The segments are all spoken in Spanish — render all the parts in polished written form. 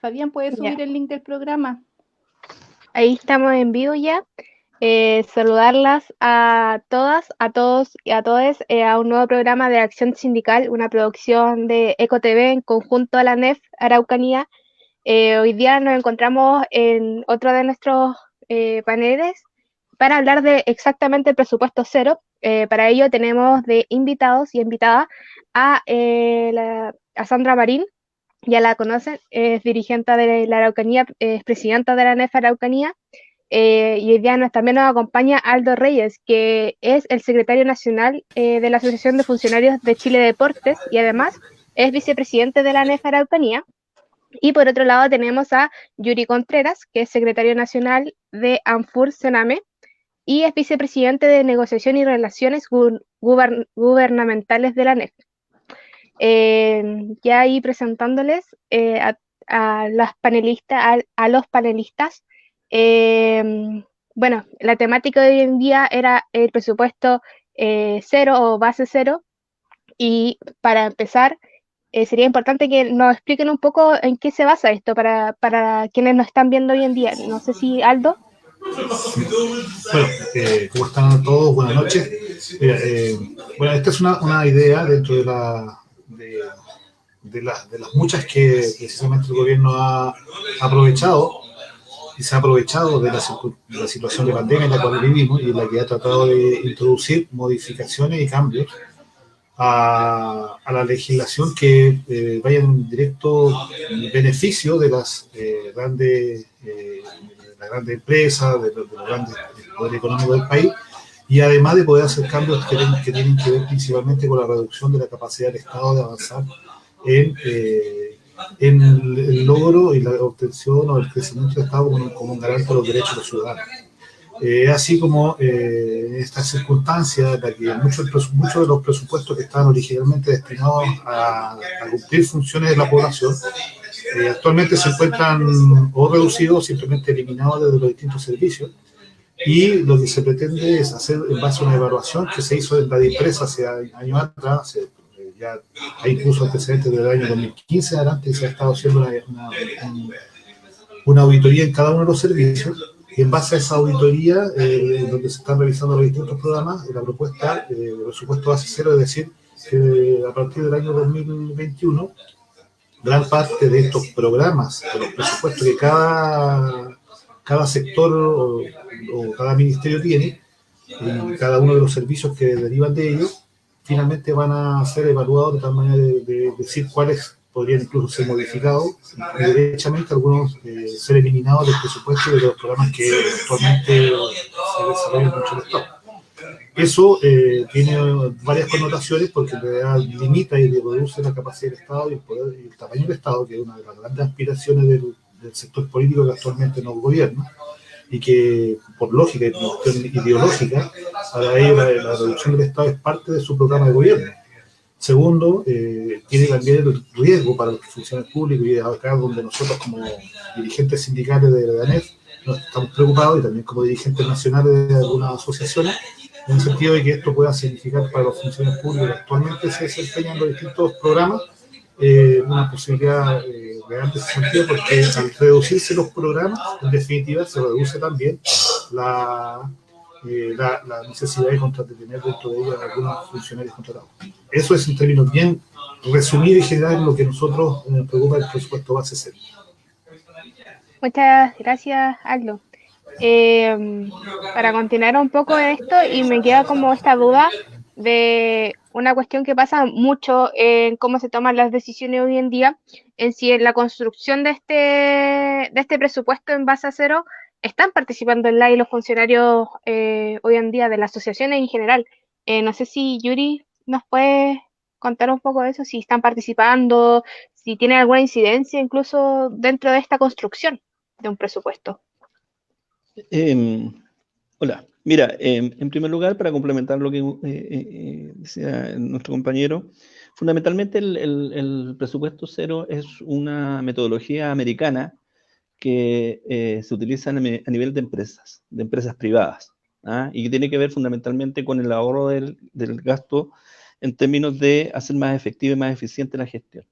Fabián, ¿puedes Ya, subir el link del programa? ahí estamos en vivo ya. Saludarlas a todas, a todos y a todes a un nuevo programa de Acción Sindical, una producción de EcoTV en conjunto a la NEF Araucanía. Hoy día nos encontramos en otro de nuestros paneles para hablar de exactamente el presupuesto cero. Para ello tenemos de invitados y invitadas a Sandra Marín, ya la conocen, es dirigente de la Araucanía, es presidenta de la NEF Araucanía. Y hoy día también nos acompaña Aldo Reyes, que es el secretario nacional de la Asociación de Funcionarios de Chile Deportes y además es vicepresidente de la NEF Araucanía. Y por otro lado tenemos a Yuri Contreras, que es secretario nacional de ANFUR Sename y es vicepresidente de Negociación y Relaciones Gubernamentales de la NEF. Ya ahí presentándoles a las panelistas, a los panelistas. Bueno, la temática de hoy en día era el presupuesto cero o base cero. Y para empezar, sería importante que nos expliquen un poco en qué se basa esto para quienes nos están viendo hoy en día. No sé si Aldo. Bueno, ¿cómo están todos? Buenas noches. Bueno, esta es una idea dentro de las muchas que precisamente el gobierno ha aprovechado y se ha aprovechado de la situación de pandemia en la cual vivimos y en la que ha tratado de introducir modificaciones y cambios a la legislación que vayan en directo beneficio de las grandes empresas, de los grandes poderes económicos del país, y además de poder hacer cambios que tienen que ver principalmente con la reducción de la capacidad del Estado de avanzar en el logro y la obtención o el crecimiento del Estado como un garante de los derechos de los ciudadanos. Así como esta circunstancia en la que muchos de los presupuestos que estaban originalmente destinados a cumplir funciones de la población actualmente se encuentran o reducidos o simplemente eliminados desde los distintos servicios, y lo que se pretende es hacer en base a una evaluación que se hizo en la empresa hace años atrás. Ya hay incluso antecedentes del año 2015 adelante y se ha estado haciendo una auditoría en cada uno de los servicios, y en base a esa auditoría, donde se están revisando los distintos programas, la propuesta de presupuesto base cero, es decir, que a partir del año 2021, gran parte de estos programas, de los presupuestos que cada sector o cada ministerio tiene, y cada uno de los servicios que derivan de ellos, finalmente van a ser evaluados de tal manera de decir cuáles podrían incluso ser modificados y derechamente algunos ser eliminados del presupuesto de los programas que actualmente se desarrollan mucho en el Estado. Eso tiene varias connotaciones porque en realidad limita y reduce la capacidad del Estado y el poder y el tamaño del Estado, que es una de las grandes aspiraciones del sector político que actualmente nos gobierna, y que por lógica y por cuestión ideológica, para ellos la reducción del Estado es parte de su programa de gobierno. Segundo, tiene también el riesgo para los funcionarios públicos, y acá donde nosotros como dirigentes sindicales de la ANEF nos estamos preocupados, y también como dirigentes nacionales de algunas asociaciones, en el sentido de que esto pueda significar para los funcionarios públicos que actualmente se desempeñan los distintos programas una posibilidad real de ese sentido, porque al reducirse los programas, en definitiva, se reduce también la necesidad de tener dentro de ellos algunos funcionarios contratados. Eso es en términos bien resumido y general lo que nosotros nos preocupa del presupuesto base cero. Muchas gracias, Aldo. Para continuar un poco esto, y me queda como esta duda de una cuestión que pasa mucho en cómo se toman las decisiones hoy en día, en si en la construcción de este presupuesto en base a cero están participando en la y los funcionarios hoy en día de las asociaciones en general. No sé si Yuri nos puede contar un poco de eso, si están participando, si tienen alguna incidencia incluso dentro de esta construcción de un presupuesto. Hola, mira, en primer lugar, para complementar lo que decía nuestro compañero, fundamentalmente el presupuesto cero es una metodología americana que se utiliza a nivel de empresas privadas, ¿ah? Y que tiene que ver fundamentalmente con el ahorro del gasto en términos de hacer más efectiva y más eficiente la gestión.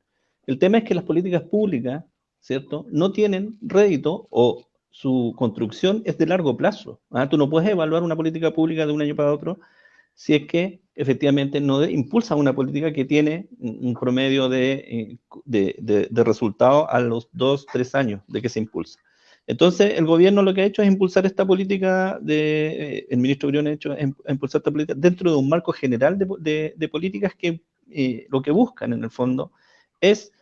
El tema es que las políticas públicas ¿cierto? No tienen rédito o su construcción es de largo plazo. Tú no puedes evaluar una política pública de un año para otro si es que efectivamente no impulsa una política que tiene un promedio de resultados a los 2, 3 años de que se impulsa. Entonces, el gobierno lo que ha hecho es impulsar esta política, el ministro Briones ha hecho impulsar esta política dentro de un marco general de políticas que lo que buscan en el fondo es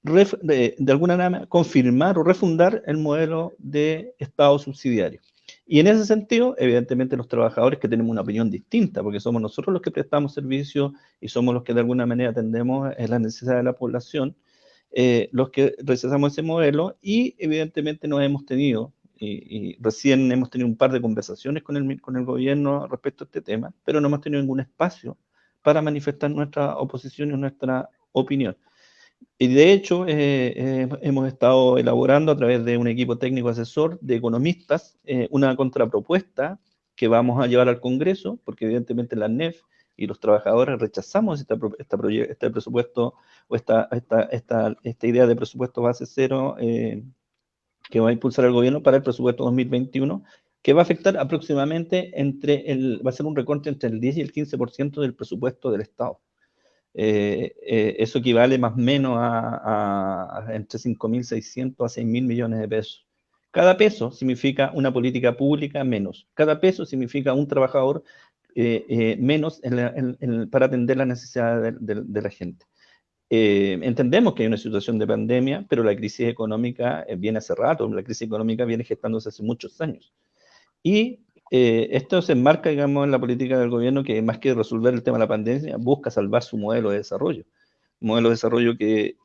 de alguna manera confirmar o refundar el modelo de Estado subsidiario. Y en ese sentido, evidentemente los trabajadores que tenemos una opinión distinta, porque somos nosotros los que prestamos servicios y somos los que de alguna manera atendemos las necesidades de la población, los que rechazamos ese modelo y evidentemente no hemos tenido, y recién hemos tenido un par de conversaciones con el gobierno respecto a este tema, pero no hemos tenido ningún espacio para manifestar nuestra oposición y nuestra opinión. Y de hecho, hemos estado elaborando a través de un equipo técnico asesor de economistas una contrapropuesta que vamos a llevar al Congreso, porque evidentemente la ANEF y los trabajadores rechazamos este presupuesto o esta idea de presupuesto base cero que va a impulsar el gobierno para el presupuesto 2021, que va a afectar aproximadamente va a ser un recorte entre el 10 y el 15% del presupuesto del Estado. Eso equivale más o menos a entre 5.600 a 6.000 millones de pesos. Cada peso significa una política pública menos. Cada peso significa un trabajador menos para atender las necesidades de la gente. Entendemos que hay una situación de pandemia, pero la crisis económica viene hace rato, la crisis económica viene gestándose hace muchos años. Y esto se enmarca, digamos, en la política del gobierno que más que resolver el tema de la pandemia, busca salvar su modelo de desarrollo. Un modelo de desarrollo que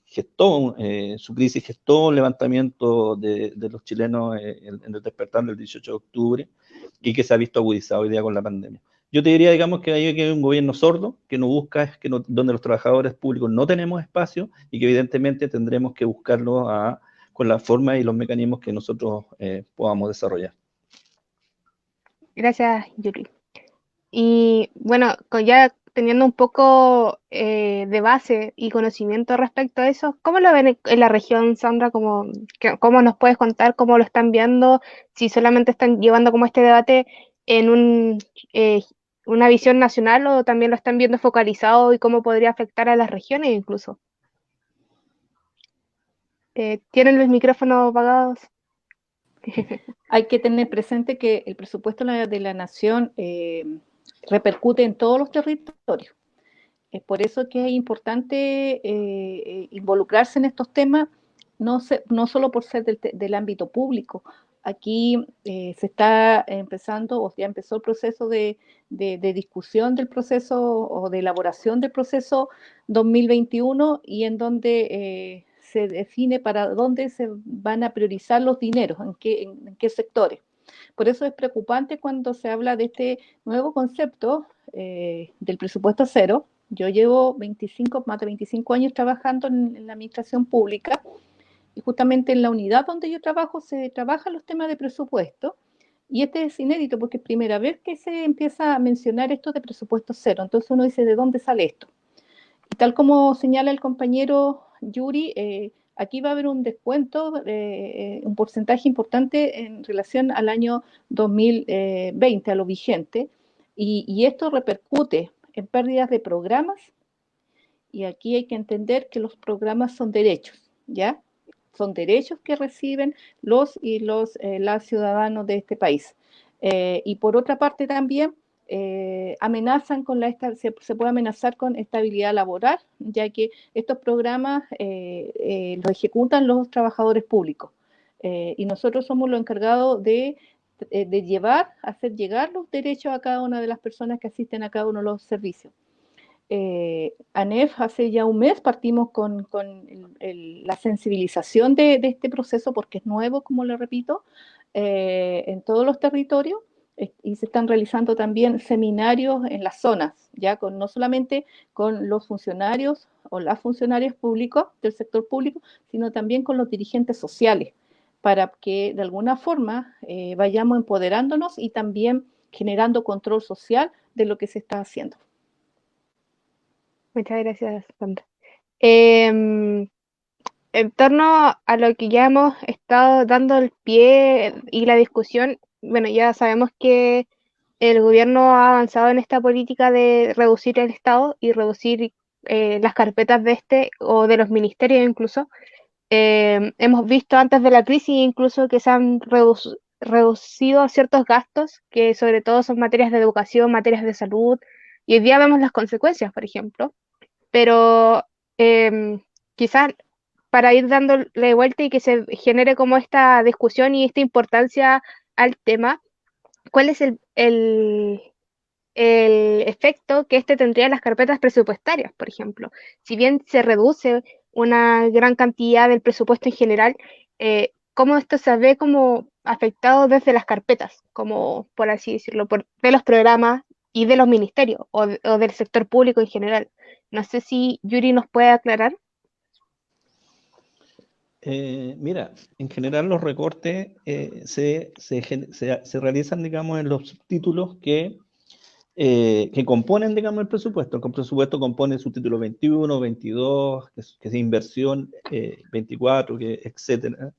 gestó, su crisis gestó un levantamiento de los chilenos en el despertar del 18 de octubre y que se ha visto agudizado hoy día con la pandemia. Yo te diría, digamos, que hay un gobierno sordo, que no busca, donde los trabajadores públicos no tenemos espacio y que evidentemente tendremos que buscarlo con la forma y los mecanismos que nosotros podamos desarrollar. Gracias, Yuri. Y bueno, ya teniendo un poco de base y conocimiento respecto a eso, ¿cómo lo ven en la región, Sandra? ¿Cómo nos puedes contar cómo lo están viendo? Si solamente están llevando como este debate en una visión nacional o también lo están viendo focalizado y cómo podría afectar a las regiones incluso. ¿Tienen los micrófonos apagados? Hay que tener presente que el presupuesto de la nación repercute en todos los territorios. Es por eso que es importante involucrarse en estos temas, no solo por ser del ámbito público. Aquí se está empezando, o ya empezó el proceso de discusión del proceso o de elaboración del proceso 2021 y en donde se define para dónde se van a priorizar los dineros, en qué sectores. Por eso es preocupante cuando se habla de este nuevo concepto del presupuesto cero. Yo llevo más de 25 años trabajando en la administración pública y justamente en la unidad donde yo trabajo se trabajan los temas de presupuesto y este es inédito porque es primera vez que se empieza a mencionar esto de presupuesto cero. Entonces uno dice, ¿de dónde sale esto? Y tal como señala el compañero Yuri, aquí va a haber un descuento, un porcentaje importante en relación al año 2020, a lo vigente, y esto repercute en pérdidas de programas, y aquí hay que entender que los programas son derechos, ¿ya? Son derechos que reciben las ciudadanos de este país. Y por otra parte también amenazan se puede amenazar con estabilidad laboral, ya que estos programas los ejecutan los trabajadores públicos. Y nosotros somos los encargados de hacer llegar los derechos a cada una de las personas que asisten a cada uno de los servicios. ANEF hace ya un mes partimos con la sensibilización de este proceso porque es nuevo, como le repito, en todos los territorios y se están realizando también seminarios en las zonas, ya no solamente con los funcionarios o las funcionarias públicos del sector público, sino también con los dirigentes sociales, para que de alguna forma vayamos empoderándonos y también generando control social de lo que se está haciendo. Muchas gracias, Sandra. En torno a lo que ya hemos estado dando el pie y la discusión, bueno, ya sabemos que el gobierno ha avanzado en esta política de reducir el Estado y reducir las carpetas de este o de los ministerios incluso. Hemos visto antes de la crisis incluso que se han reducido ciertos gastos, que sobre todo son materias de educación, materias de salud, y hoy día vemos las consecuencias, por ejemplo. Pero quizás para ir dándole vuelta y que se genere como esta discusión y esta importancia al tema, ¿cuál es el efecto que este tendría en las carpetas presupuestarias, por ejemplo? Si bien se reduce una gran cantidad del presupuesto en general, ¿cómo esto se ve como afectado desde las carpetas, como por así decirlo, de los programas y de los ministerios o del sector público en general? No sé si Yuri nos puede aclarar. Mira, en general los recortes se realizan, digamos, en los subtítulos que componen, digamos, el presupuesto. El presupuesto compone el subtítulo 21, 22, que es inversión, 24, etcétera,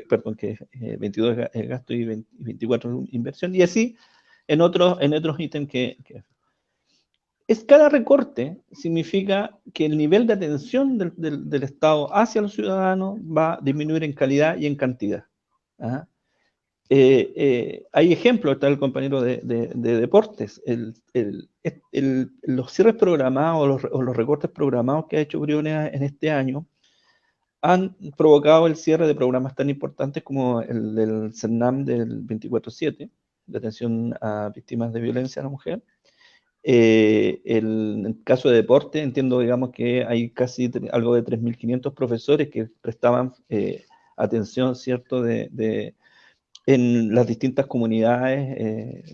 perdón, que 22 es gasto y 24 es inversión, y así en otros ítems cada recorte significa que el nivel de atención del Estado hacia los ciudadanos va a disminuir en calidad y en cantidad. ¿Ah? Hay ejemplos, está el compañero de deportes, los cierres programados o los recortes programados que ha hecho Briones en este año han provocado el cierre de programas tan importantes como el del CERNAM del 24/7, de atención a víctimas de violencia a la mujer. En el caso de deporte, entiendo, digamos, que hay casi algo de 3.500 profesores que prestaban atención, ¿cierto?, en las distintas comunidades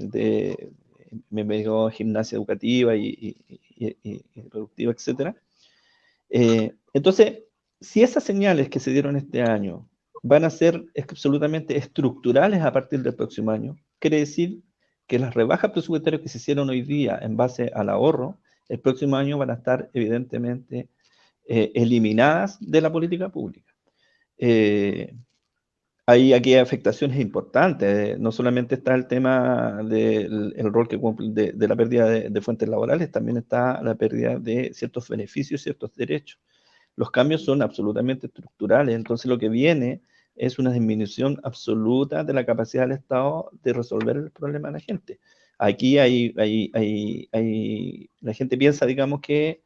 me digo, gimnasia educativa y productiva, etc. Entonces, si esas señales que se dieron este año van a ser absolutamente estructurales a partir del próximo año, quiere decir que las rebajas presupuestarias que se hicieron hoy día en base al ahorro, el próximo año van a estar evidentemente eliminadas de la política pública. Aquí hay afectaciones importantes, no solamente está el tema del rol que cumple de la pérdida de fuentes laborales, también está la pérdida de ciertos beneficios, ciertos derechos. Los cambios son absolutamente estructurales, entonces lo que viene es una disminución absoluta de la capacidad del Estado de resolver el problema de la gente. Aquí la gente piensa, digamos, que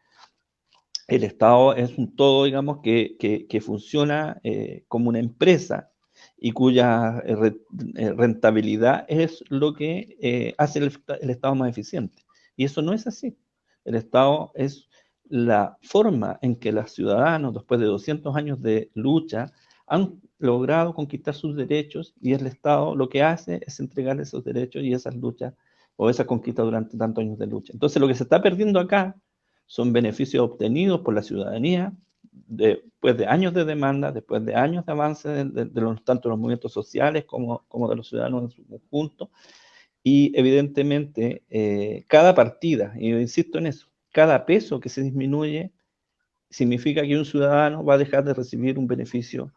el Estado es un todo, digamos, que funciona como una empresa y cuya rentabilidad es lo que hace el Estado más eficiente. Y eso no es así. El Estado es la forma en que los ciudadanos, después de 200 años de lucha, han logrado conquistar sus derechos, y el Estado lo que hace es entregar esos derechos y esas luchas o esas conquistas durante tantos años de lucha. Entonces lo que se está perdiendo acá son beneficios obtenidos por la ciudadanía después de años de demanda, después de años de avance tanto los movimientos sociales como de los ciudadanos en su conjunto. Y evidentemente cada partida, y yo insisto en eso, cada peso que se disminuye significa que un ciudadano va a dejar de recibir un beneficio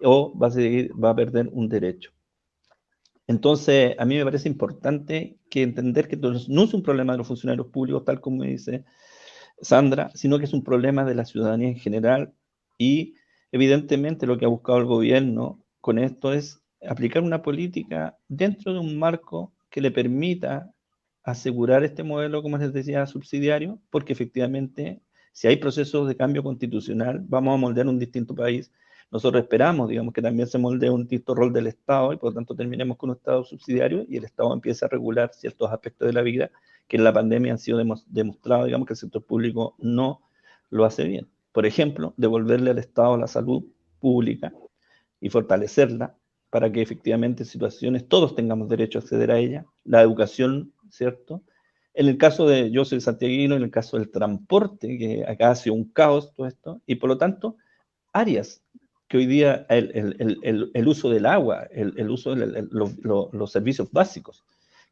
o va a perder un derecho. Entonces, a mí me parece importante entender que no es un problema de los funcionarios públicos, tal como dice Sandra, sino que es un problema de la ciudadanía en general, y evidentemente lo que ha buscado el gobierno con esto es aplicar una política dentro de un marco que le permita asegurar este modelo, como les decía, subsidiario, porque efectivamente, si hay procesos de cambio constitucional, vamos a moldear un distinto país. Nosotros esperamos, digamos, que también se moldee un distinto rol del Estado, y por lo tanto terminemos con un Estado subsidiario y el Estado empiece a regular ciertos aspectos de la vida que en la pandemia han sido demostrados, digamos, que el sector público no lo hace bien. Por ejemplo, devolverle al Estado la salud pública y fortalecerla para que efectivamente en situaciones todos tengamos derecho a acceder a ella, la educación, ¿cierto? En el caso yo soy santiaguino, en el caso del transporte, que acá ha sido un caos todo esto, y por lo tanto, áreas que hoy día el uso del agua, el uso de los servicios básicos,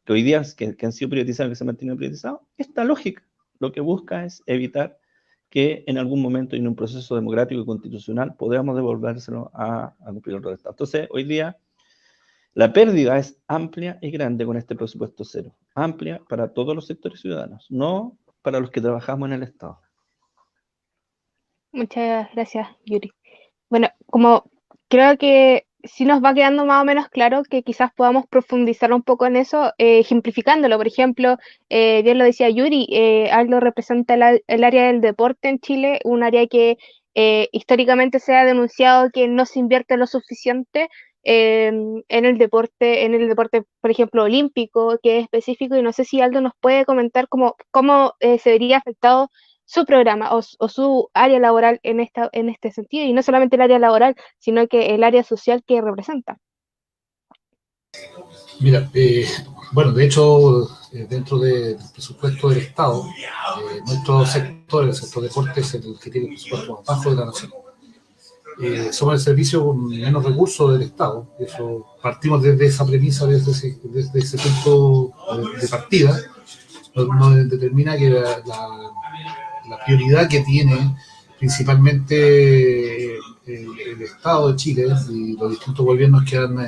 que hoy día que han sido privatizados, que se han mantenido privatizados, esta lógica lo que busca es evitar que en algún momento en un proceso democrático y constitucional podamos devolvérselo a cumplir el rol del Estado. Entonces, hoy día, la pérdida es amplia y grande con este presupuesto cero. Amplia para todos los sectores ciudadanos, no para los que trabajamos en el Estado. Muchas gracias, Yuri. Bueno, como creo que sí nos va quedando más o menos claro que quizás podamos profundizar un poco en eso, ejemplificándolo. Por ejemplo, bien lo decía Yuri, Aldo representa el área del deporte en Chile, un área que históricamente se ha denunciado que no se invierte lo suficiente en el deporte, por ejemplo, olímpico, que es específico, y no sé si Aldo nos puede comentar cómo se vería afectado su programa o su área laboral en este sentido, y no solamente el área laboral, sino que el área social que representa. Mira, bueno, de hecho, dentro del presupuesto del Estado, nuestro sector, el sector deporte, es el que tiene el presupuesto más bajo de la nación. Somos el servicio con menos recursos del Estado. Eso, partimos desde esa premisa, desde ese punto de partida, nos determina que la prioridad que tiene principalmente el Estado de Chile y los distintos gobiernos que han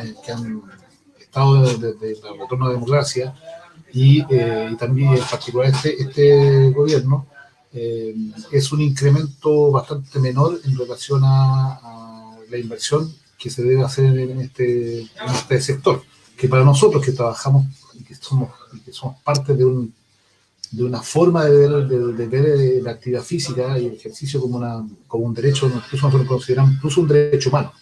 estado desde el retorno a la democracia y también en particular este gobierno, es un incremento bastante menor en relación a la inversión que se debe hacer en este sector, que para nosotros que trabajamos y que somos parte de una forma de ver la actividad física y el ejercicio como un derecho, incluso nosotros lo consideramos incluso un derecho humano.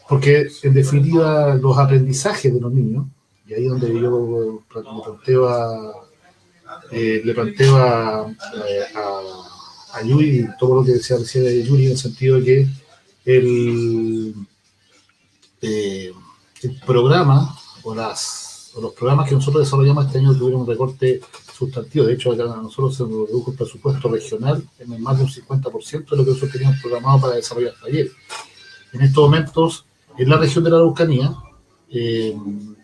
Porque en definitiva los aprendizajes de los niños, y ahí es donde yo le planteo a Yuri todo lo que decía recién de Yuri, en el sentido de que el programa o los programas que nosotros desarrollamos este año tuvieron un recorte sustantivo. De hecho, a nosotros se nos redujo el presupuesto regional en más de un 50% de lo que nosotros teníamos programado para desarrollar talleres. En estos momentos, en la región de la Araucanía,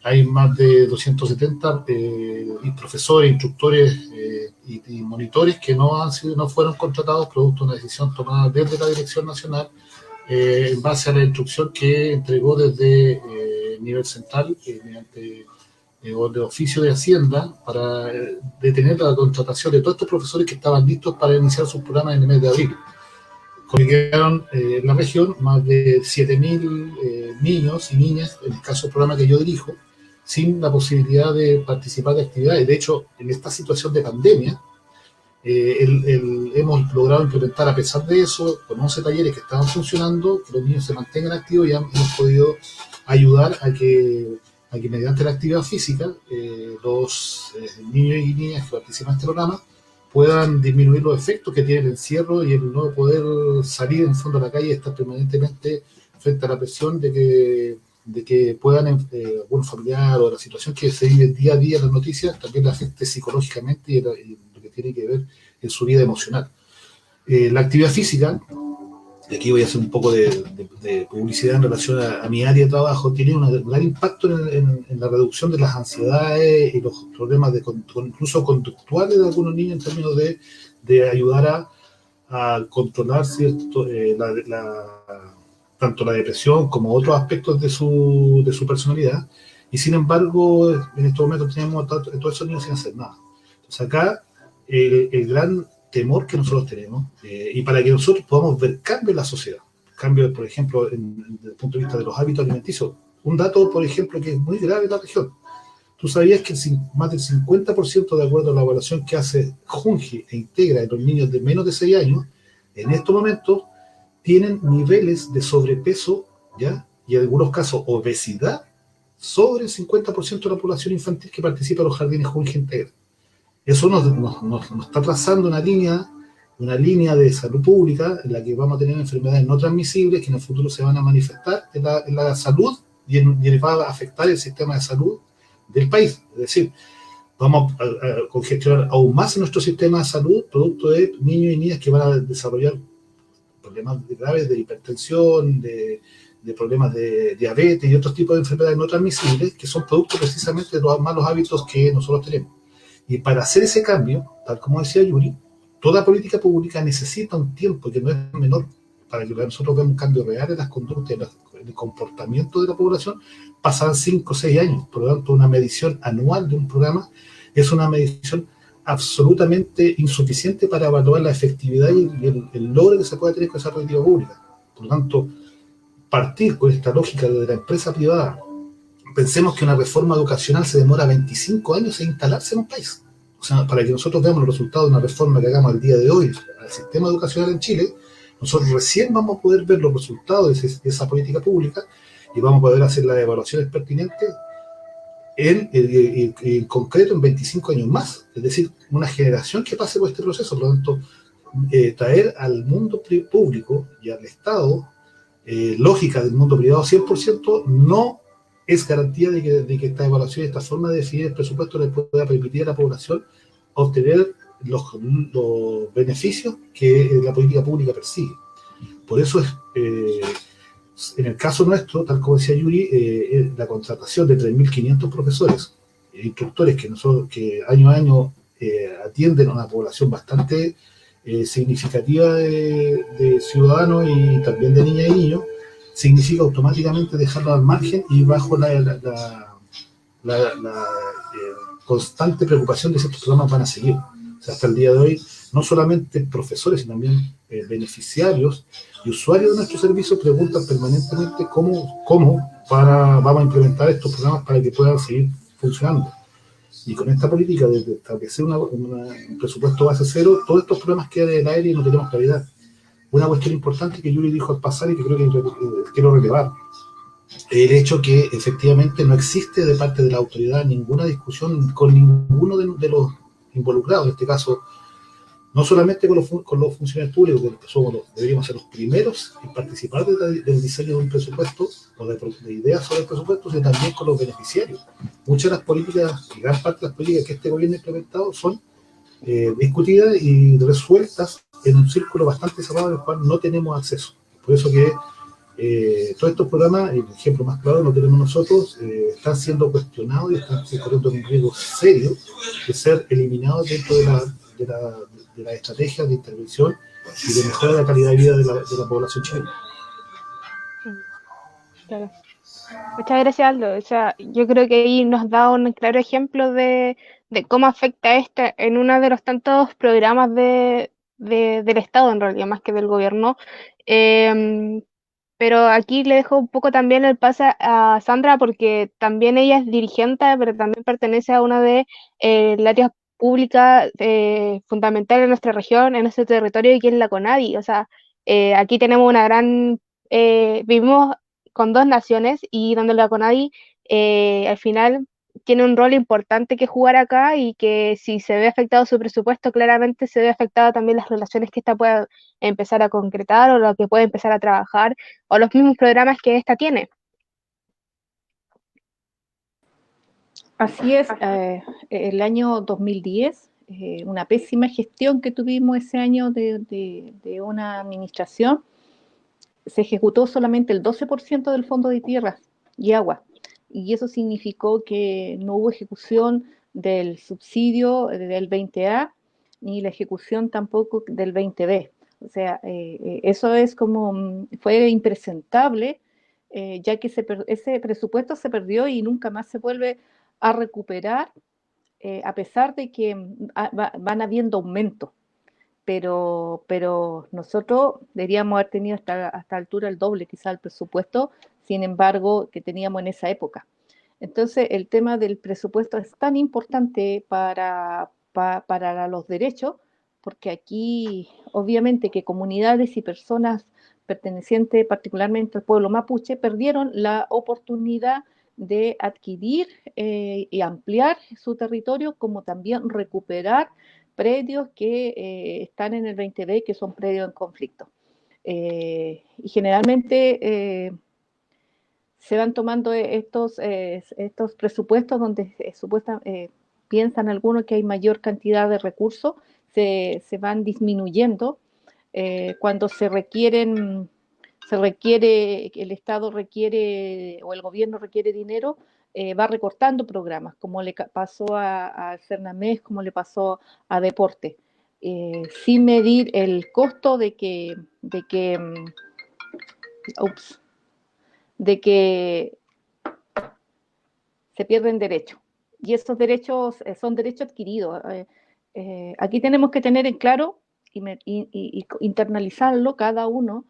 hay más de 270 profesores, instructores y monitores que no fueron contratados producto de una decisión tomada desde la Dirección Nacional en base a la instrucción que entregó desde nivel central mediante de oficio de Hacienda para detener la contratación de todos estos profesores que estaban listos para iniciar sus programas en el mes de abril. Quedaron en la región más de 7.000 niños y niñas, en el caso del programa que yo dirijo, sin la posibilidad de participar de actividades. De hecho, en esta situación de pandemia, hemos logrado implementar, a pesar de eso, con 11 talleres que estaban funcionando, que los niños se mantengan activos, y hemos podido ayudar a que mediante la actividad física, los niños y niñas que participan en este programa puedan disminuir los efectos que tiene el encierro y el no poder salir en fondo a la calle y estar permanentemente frente a la presión de que puedan algún familiar o la situación que se vive día a día en las noticias también le afecte psicológicamente y lo que tiene que ver en su vida emocional. La actividad física, y aquí voy a hacer un poco de publicidad en relación a mi área de trabajo, tiene un gran impacto en la reducción de las ansiedades y los problemas incluso conductuales de algunos niños, en términos de ayudar a controlar tanto la depresión como otros aspectos de su personalidad. Y sin embargo, en estos momentos tenemos a todos esos niños sin hacer nada. Entonces acá el gran temor que nosotros tenemos, y para que nosotros podamos ver cambio en la sociedad, cambio, por ejemplo, desde el punto de vista de los hábitos alimenticios. Un dato, por ejemplo, que es muy grave en la región. ¿Tú sabías que más del 50%, de acuerdo a la evaluación que hace Junji e Integra en los niños de menos de 6 años, en estos momentos tienen niveles de sobrepeso, ¿ya? Y en algunos casos obesidad, sobre el 50% de la población infantil que participa en los jardines Junji e Integra? Eso nos está trazando una línea de salud pública en la que vamos a tener enfermedades no transmisibles que en el futuro se van a manifestar en la salud y va a afectar el sistema de salud del país. Es decir, vamos a congestionar aún más nuestro sistema de salud, producto de niños y niñas que van a desarrollar problemas graves de hipertensión, de problemas de diabetes y otros tipos de enfermedades no transmisibles, que son producto precisamente de los malos hábitos que nosotros tenemos. Y para hacer ese cambio, tal como decía Yuri, toda política pública necesita un tiempo que no es menor para que nosotros veamos un cambio real en las conductas, en el comportamiento de la población, pasan 5 o 6 años. Por lo tanto, una medición anual de un programa es una medición absolutamente insuficiente para evaluar la efectividad y el logro que se puede tener con esa política pública. Por lo tanto, partir con esta lógica de la empresa privada, pensemos que una reforma educacional se demora 25 años en instalarse en un país. O sea, para que nosotros veamos los resultados de una reforma que hagamos al día de hoy al sistema educacional en Chile, nosotros recién vamos a poder ver los resultados de esa política pública y vamos a poder hacer las evaluaciones pertinentes en concreto en 25 años más. Es decir, una generación que pase por este proceso. Por lo tanto, traer al mundo público y al Estado lógica del mundo privado 100% no es garantía de que esta evaluación y esta forma de definir el presupuesto le pueda permitir a la población obtener los beneficios que la política pública persigue. Por eso es, en el caso nuestro, tal como decía Yuri, la contratación de 3.500 profesores, instructores que año a año atienden a una población bastante significativa de ciudadanos y también de niñas y niños, significa automáticamente dejarlo al margen y bajo la constante preocupación de si estos programas van a seguir. O sea, hasta el día de hoy, no solamente profesores, sino también beneficiarios y usuarios de nuestros servicios preguntan permanentemente cómo vamos a implementar estos programas para que puedan seguir funcionando. Y con esta política de establecer un presupuesto base cero, todos estos programas quedan en el aire y no tenemos claridad. Una cuestión importante que Yuri dijo al pasar y que creo que quiero relevar, el hecho que efectivamente no existe de parte de la autoridad ninguna discusión con ninguno de los involucrados, en este caso, no solamente con los funcionarios públicos, que deberíamos ser los primeros en participar del diseño de un presupuesto o de ideas sobre el presupuesto, sino también con los beneficiarios. Muchas de las políticas, y gran parte de las políticas que este gobierno ha implementado son discutidas y resueltas en un círculo bastante cerrado al cual no tenemos acceso. Por eso que todos estos programas, el ejemplo más claro lo tenemos nosotros, están siendo cuestionados y están corriendo un riesgo serio de ser eliminados dentro de la estrategia de intervención y de mejora de la calidad de vida de la población chilena. Claro. Muchas gracias, Aldo. O sea, yo creo que ahí nos da un claro ejemplo de cómo afecta en uno de los tantos programas del Estado, en realidad, más que del gobierno. Pero aquí le dejo un poco también el pase a Sandra, porque también ella es dirigente, pero también pertenece a una de las áreas públicas fundamentales en nuestra región, en nuestro territorio, y que es la CONADI. O sea, aquí tenemos una gran, vivimos con dos naciones y donde la CONADI al final tiene un rol importante que jugar acá y que si se ve afectado su presupuesto, claramente se ve afectado también las relaciones que ésta pueda empezar a concretar o lo que puede empezar a trabajar o los mismos programas que ésta tiene. Así es, el año 2010, una pésima gestión que tuvimos ese año de una administración, se ejecutó solamente el 12% del Fondo de Tierras y Agua, y eso significó que no hubo ejecución del subsidio del 20A, ni la ejecución tampoco del 20B. O sea, eso es como, fue impresentable, ya que ese presupuesto se perdió y nunca más se vuelve a recuperar, a pesar de que van habiendo aumentos. Pero nosotros deberíamos haber tenido hasta altura el doble, quizá el presupuesto, sin embargo, que teníamos en esa época. Entonces, el tema del presupuesto es tan importante para los derechos, porque aquí, obviamente, que comunidades y personas pertenecientes particularmente al pueblo mapuche perdieron la oportunidad de adquirir y ampliar su territorio, como también recuperar predios que están en el 20B, que son predios en conflicto. Y generalmente se van tomando estos presupuestos donde piensan algunos que hay mayor cantidad de recursos, se van disminuyendo cuando el Estado requiere o el gobierno requiere dinero, va recortando programas, como le pasó al Cernamés, como le pasó a Deporte. sin medir el costo de que se pierden derechos. Y esos derechos son derechos adquiridos. Aquí tenemos que tener en claro y internalizarlo cada uno,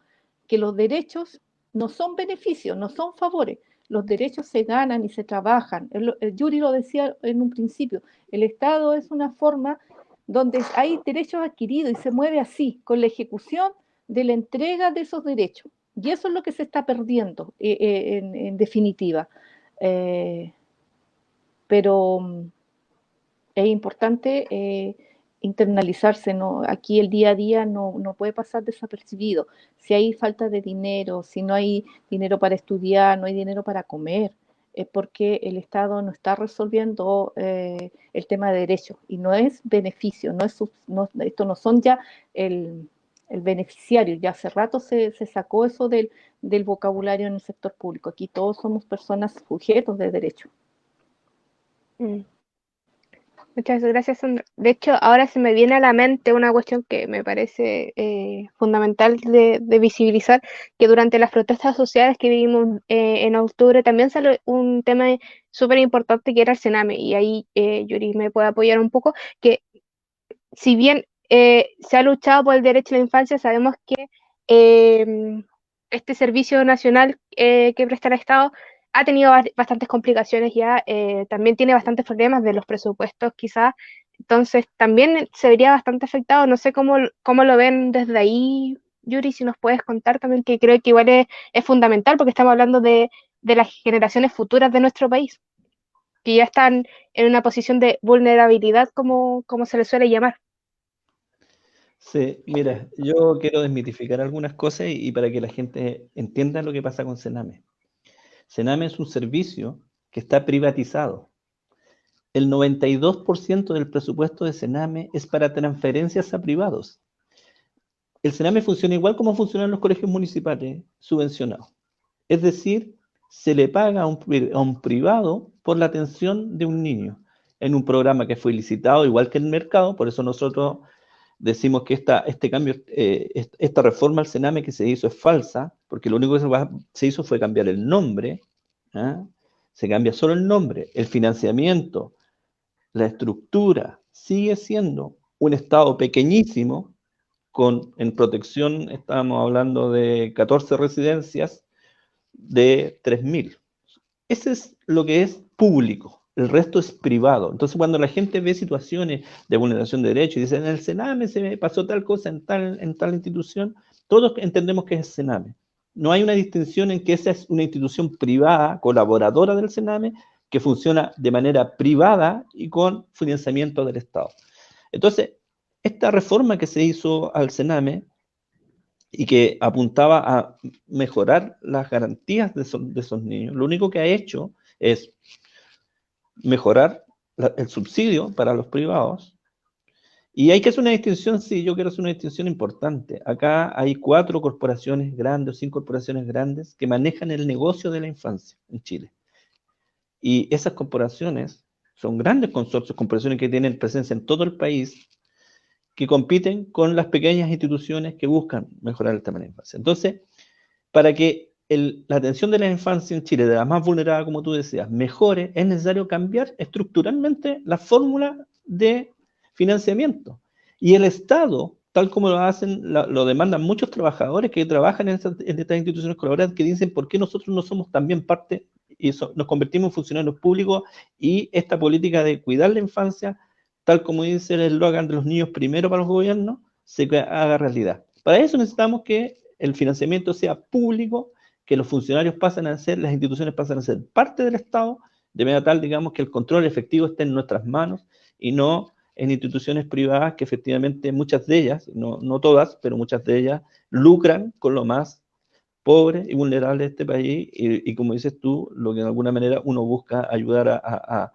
que los derechos no son beneficios, no son favores. Los derechos se ganan y se trabajan. Yuri lo decía en un principio, el Estado es una forma donde hay derechos adquiridos y se mueve así, con la ejecución de la entrega de esos derechos. Y eso es lo que se está perdiendo, en definitiva. Pero es importante internalizarse, ¿no? Aquí el día a día no puede pasar desapercibido. Si hay falta de dinero, si no hay dinero para estudiar, no hay dinero para comer, es porque el Estado no está resolviendo el tema de derechos y no es beneficio, esto no son ya el beneficiario, ya hace rato se sacó eso del vocabulario en el sector público. Aquí todos somos personas sujetos de derechos. Mm. Muchas gracias, Sandra. De hecho, ahora se me viene a la mente una cuestión que me parece fundamental de visibilizar, que durante las protestas sociales que vivimos en octubre también salió un tema súper importante que era el Sename, y ahí Yuri me puede apoyar un poco, que si bien se ha luchado por el derecho a la infancia, sabemos que este servicio nacional que presta el Estado ha tenido bastantes complicaciones ya, también tiene bastantes problemas de los presupuestos quizás, entonces también se vería bastante afectado. No sé cómo lo ven desde ahí, Yuri, si nos puedes contar también, que creo que igual es fundamental porque estamos hablando de las generaciones futuras de nuestro país, que ya están en una posición de vulnerabilidad, como se les suele llamar. Sí, mira, yo quiero desmitificar algunas cosas y para que la gente entienda lo que pasa con Sename. Sename es un servicio que está privatizado. El 92% del presupuesto de Sename es para transferencias a privados. El Sename funciona igual como funcionan los colegios municipales subvencionados. Es decir, se le paga a un privado por la atención de un niño en un programa que fue licitado, igual que el mercado. Por eso nosotros decimos que este cambio, esta reforma al Sename que se hizo es falsa, porque lo único que se hizo fue cambiar el nombre. ¿Ah? Se cambia solo el nombre. El financiamiento, la estructura sigue siendo un Estado pequeñísimo, en protección estábamos hablando de 14 residencias de 3.000. Ese es lo que es público, el resto es privado. Entonces, cuando la gente ve situaciones de vulneración de derechos y dicen, en el Sename se me pasó tal cosa en tal institución, todos entendemos que es Sename. No hay una distinción en que esa es una institución privada, colaboradora del Sename, que funciona de manera privada y con financiamiento del Estado. Entonces, esta reforma que se hizo al Sename y que apuntaba a mejorar las garantías de esos niños, lo único que ha hecho es mejorar el subsidio para los privados. Y hay que hacer una distinción, sí, yo quiero hacer una distinción importante. Acá hay 4 corporaciones grandes o 5 corporaciones grandes que manejan el negocio de la infancia en Chile. Y esas corporaciones son grandes consorcios, corporaciones que tienen presencia en todo el país, que compiten con las pequeñas instituciones que buscan mejorar el tema de la infancia. Entonces, para que la atención de la infancia en Chile, de la más vulnerada, como tú decías, mejore, es necesario cambiar estructuralmente la fórmula de financiamiento. Y el Estado, tal como lo hacen, lo demandan muchos trabajadores que trabajan en estas instituciones colaborativas, que dicen, ¿por qué nosotros no somos también parte y nos convertimos en funcionarios públicos y esta política de cuidar la infancia, tal como dice el eslogan de los niños primero para los gobiernos, se haga realidad? Para eso necesitamos que el financiamiento sea público, que los funcionarios pasen a ser, las instituciones pasen a ser parte del Estado, de manera tal, digamos, que el control efectivo esté en nuestras manos y no en instituciones privadas que efectivamente muchas de ellas, no todas, pero muchas de ellas, lucran con lo más pobre y vulnerable de este país y como dices tú, lo que de alguna manera uno busca ayudar a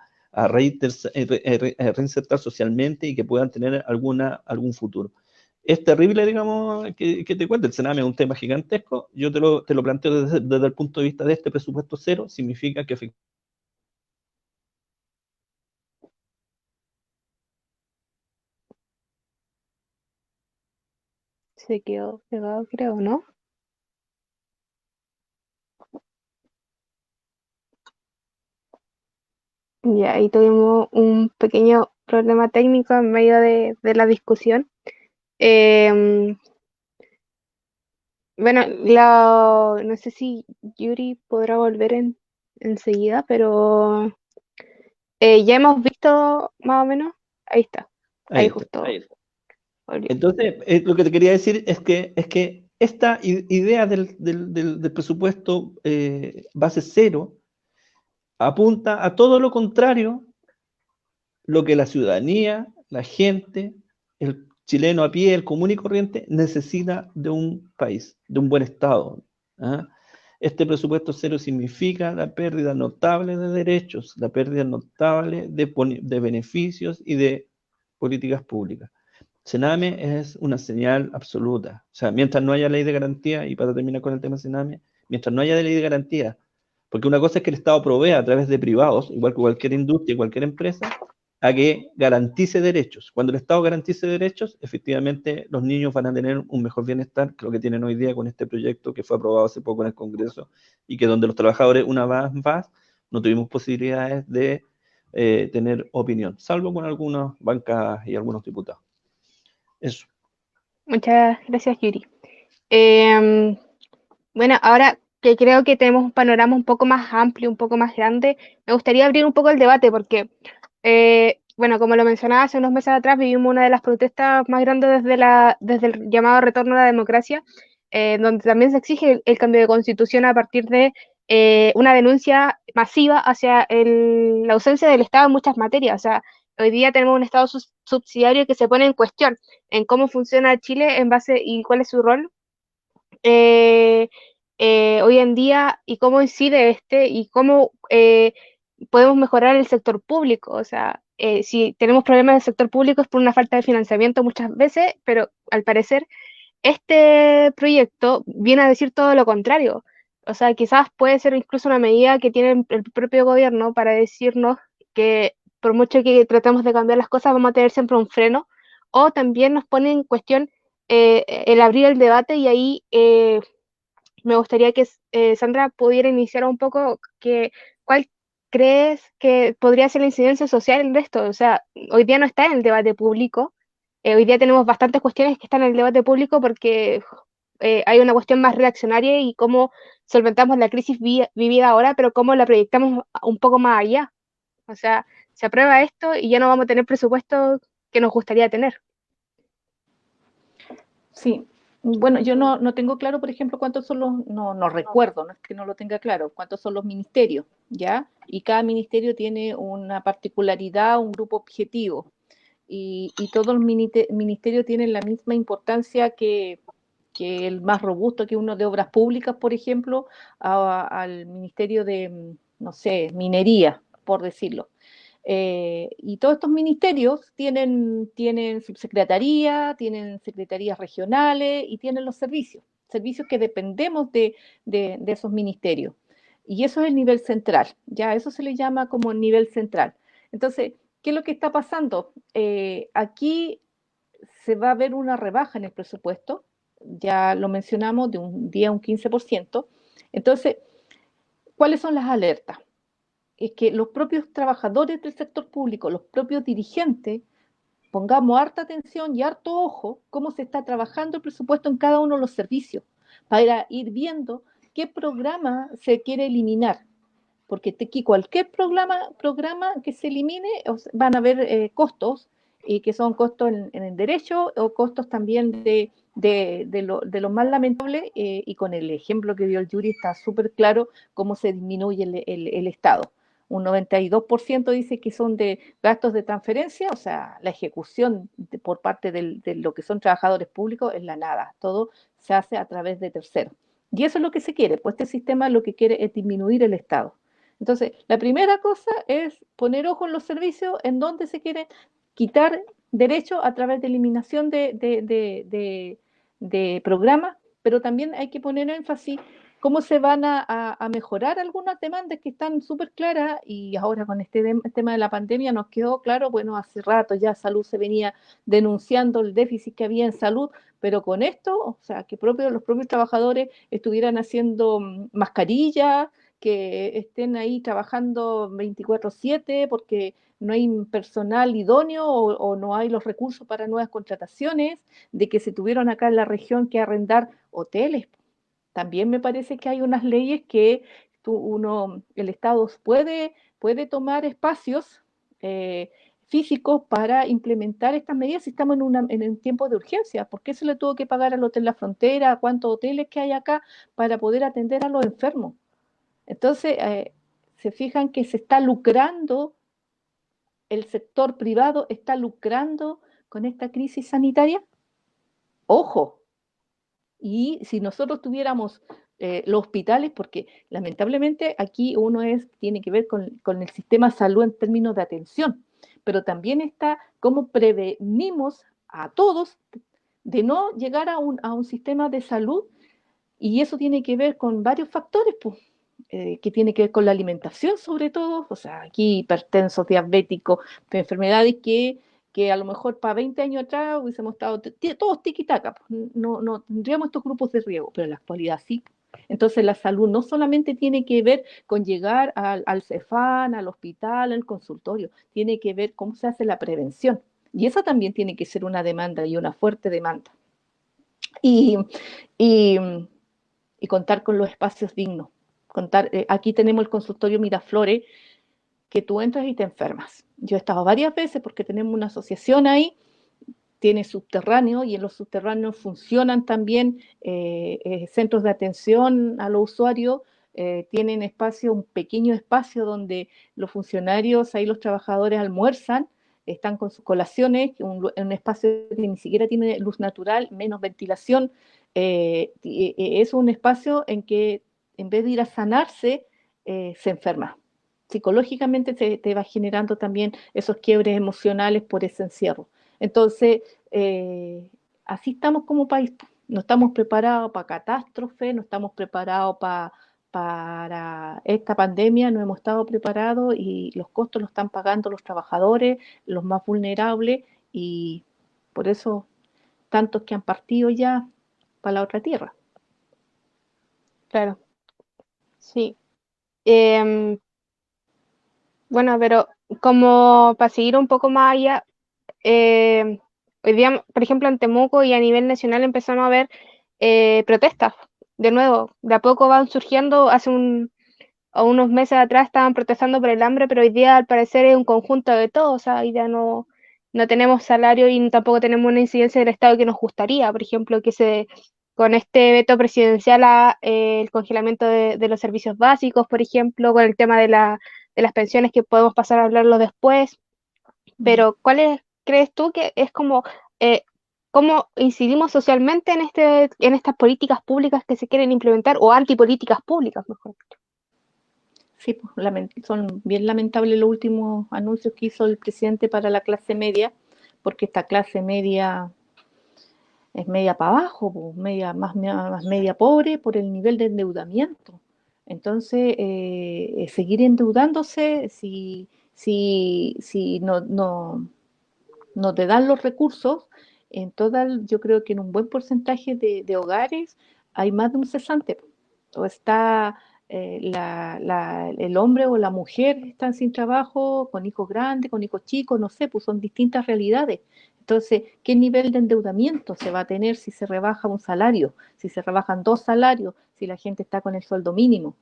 reinsertar socialmente y que puedan tener algún futuro. Es terrible, digamos, que te cuente. El Sename es un tema gigantesco. Yo te lo planteo desde el punto de vista de este presupuesto cero. Significa que efectivamente Se quedó pegado, creo, ¿no? Ya, ahí tuvimos un pequeño problema técnico en medio de la discusión. Em, bueno, no sé si Yuri podrá volver enseguida, pero ya hemos visto más o menos. Ahí está, Ahí ahí está. justo volvió. Entonces, lo que te quería decir es que esta idea del presupuesto base cero apunta a todo lo contrario lo que la ciudadanía, la gente, el chileno a pie, el común y corriente, necesita de un país, de un buen Estado. ¿Ah? Este presupuesto cero significa la pérdida notable de derechos, la pérdida notable de beneficios y de políticas públicas. Sename es una señal absoluta. O sea, mientras no haya ley de garantía, y para terminar con el tema Sename, mientras no haya ley de garantía, porque una cosa es que el Estado provea a través de privados, igual que cualquier industria, cualquier empresa, a que garantice derechos. Cuando el Estado garantice derechos, efectivamente los niños van a tener un mejor bienestar que lo que tienen hoy día con este proyecto que fue aprobado hace poco en el Congreso y que donde los trabajadores una vez más no tuvimos posibilidades de tener opinión, salvo con algunas bancas y algunos diputados. Eso. Muchas gracias, Yuri. Em, bueno, ahora que creo que tenemos un panorama un poco más amplio, un poco más grande, me gustaría abrir un poco el debate porque, bueno, como lo mencionaba hace unos meses atrás, vivimos una de las protestas más grandes desde el llamado retorno a la democracia, donde también se exige el cambio de constitución a partir de una denuncia masiva hacia la ausencia del Estado en muchas materias. O sea, hoy día tenemos un Estado subsidiario que se pone en cuestión en cómo funciona Chile en base y cuál es su rol eh, hoy en día y cómo incide y cómo podemos mejorar el sector público. O sea, si tenemos problemas en el sector público es por una falta de financiamiento muchas veces, pero al parecer este proyecto viene a decir todo lo contrario. O sea, quizás puede ser incluso una medida que tiene el propio gobierno para decirnos que por mucho que tratemos de cambiar las cosas, vamos a tener siempre un freno, o también nos pone en cuestión el abrir el debate y ahí me gustaría que Sandra pudiera iniciar un poco cuál crees que podría ser la incidencia social en esto. O sea, hoy día no está en el debate público. Hoy día tenemos bastantes cuestiones que están en el debate público porque hay una cuestión más reaccionaria y cómo solventamos la crisis vivida ahora, pero cómo la proyectamos un poco más allá. O sea, se aprueba esto y ya no vamos a tener presupuesto que nos gustaría tener. Sí, bueno, yo no tengo claro, por ejemplo, cuántos son no recuerdo, no es que no lo tenga claro, cuántos son los ministerios, ¿ya? Y cada ministerio tiene una particularidad, un grupo objetivo, y todos los ministerios tienen la misma importancia que el más robusto, que uno de obras públicas, por ejemplo, al ministerio de, no sé, minería, por decirlo. Y todos estos ministerios tienen subsecretaría, tienen secretarías regionales y tienen los servicios que dependemos de esos ministerios. Y eso es el nivel central, ya eso se le llama como nivel central. Entonces, ¿qué es lo que está pasando? Aquí se va a ver una rebaja en el presupuesto, ya lo mencionamos, de un día a un 15%. Entonces, ¿cuáles son las alertas? Es que los propios trabajadores del sector público, los propios dirigentes, pongamos harta atención y harto ojo cómo se está trabajando el presupuesto en cada uno de los servicios, para ir viendo qué programa se quiere eliminar. Porque cualquier programa que se elimine van a haber costos, y que son costos en el derecho o costos también de lo más lamentable, y con el ejemplo que dio el Yuri está súper claro cómo se disminuye el Estado. Un 92% dice que son de gastos de transferencia, o sea, la ejecución por parte de lo que son trabajadores públicos es la nada, todo se hace a través de terceros. Y eso es lo que se quiere, pues este sistema lo que quiere es disminuir el Estado. Entonces, la primera cosa es poner ojo en los servicios en donde se quiere quitar derechos a través de eliminación de programas, pero también hay que poner énfasis cómo se van a mejorar algunas demandas que están súper claras, y ahora con este tema de la pandemia nos quedó claro, bueno, hace rato ya Salud se venía denunciando el déficit que había en salud, pero con esto, o sea, que los propios trabajadores estuvieran haciendo mascarillas, que estén ahí trabajando 24/7 porque no hay personal idóneo o no hay los recursos para nuevas contrataciones, de que se tuvieron acá en la región que arrendar hoteles. También me parece que hay unas leyes que el Estado puede tomar espacios físicos para implementar estas medidas si estamos en un tiempo de urgencia. ¿Por qué se le tuvo que pagar al Hotel La Frontera? ¿Cuántos hoteles que hay acá para poder atender a los enfermos? Entonces, se fijan que se está lucrando, el sector privado está lucrando con esta crisis sanitaria. Ojo, y si nosotros tuviéramos los hospitales, porque lamentablemente aquí tiene que ver con el sistema de salud en términos de atención, pero también está cómo prevenimos a todos de no llegar a un sistema de salud, y eso tiene que ver con varios factores, pues, que tiene que ver con la alimentación sobre todo, o sea, aquí hipertensos, diabéticos, enfermedades que a lo mejor para 20 años atrás hubiésemos estado todos tiquitaca, pues, no tendríamos estos grupos de riesgo, pero en la actualidad sí. Entonces la salud no solamente tiene que ver con llegar al Cefán, al hospital, al consultorio, tiene que ver cómo se hace la prevención. Y esa también tiene que ser una demanda y una fuerte demanda. Y, y, y contar con los espacios dignos. Aquí tenemos el consultorio Miraflores, que tú entras y te enfermas. Yo he estado varias veces porque tenemos una asociación ahí, tiene subterráneo, y en los subterráneos funcionan también centros de atención a los usuarios, tienen un pequeño espacio donde los funcionarios, ahí los trabajadores almuerzan, están con sus colaciones, un espacio que ni siquiera tiene luz natural, menos ventilación. Es un espacio en que en vez de ir a sanarse, se enferma. Psicológicamente te va generando también esos quiebres emocionales por ese encierro. Entonces, así estamos como país. No estamos preparados para catástrofe, no estamos preparados para esta pandemia, no hemos estado preparados, y los costos los están pagando los trabajadores, los más vulnerables, y por eso tantos que han partido ya para la otra tierra. Claro, sí. Em, bueno, pero como para seguir un poco más allá, eh, hoy día, por ejemplo, en Temuco y a nivel nacional empezamos a ver protestas. De nuevo, de a poco van surgiendo. A unos meses atrás estaban protestando por el hambre, pero hoy día al parecer es un conjunto de todo. O sea, hoy día no tenemos salario y tampoco tenemos una incidencia del Estado que nos gustaría. Por ejemplo, con este veto presidencial el congelamiento de los servicios básicos, por ejemplo, con el tema de las pensiones, que podemos pasar a hablarlo después. Pero crees tú que es como cómo incidimos socialmente en estas políticas públicas que se quieren implementar, o antipolíticas públicas, mejor? Sí, pues, son bien lamentables los últimos anuncios que hizo el presidente para la clase media, porque esta clase media es media para abajo, pues, más media pobre por el nivel de endeudamiento. Entonces, seguir endeudándose si no te dan los recursos, yo creo que en un buen porcentaje de hogares hay más de un cesante. O está el hombre o la mujer están sin trabajo, con hijos grandes, con hijos chicos, no sé, pues son distintas realidades. Entonces, ¿qué nivel de endeudamiento se va a tener si se rebaja un salario, si se rebajan dos salarios, si la gente está con el sueldo mínimo?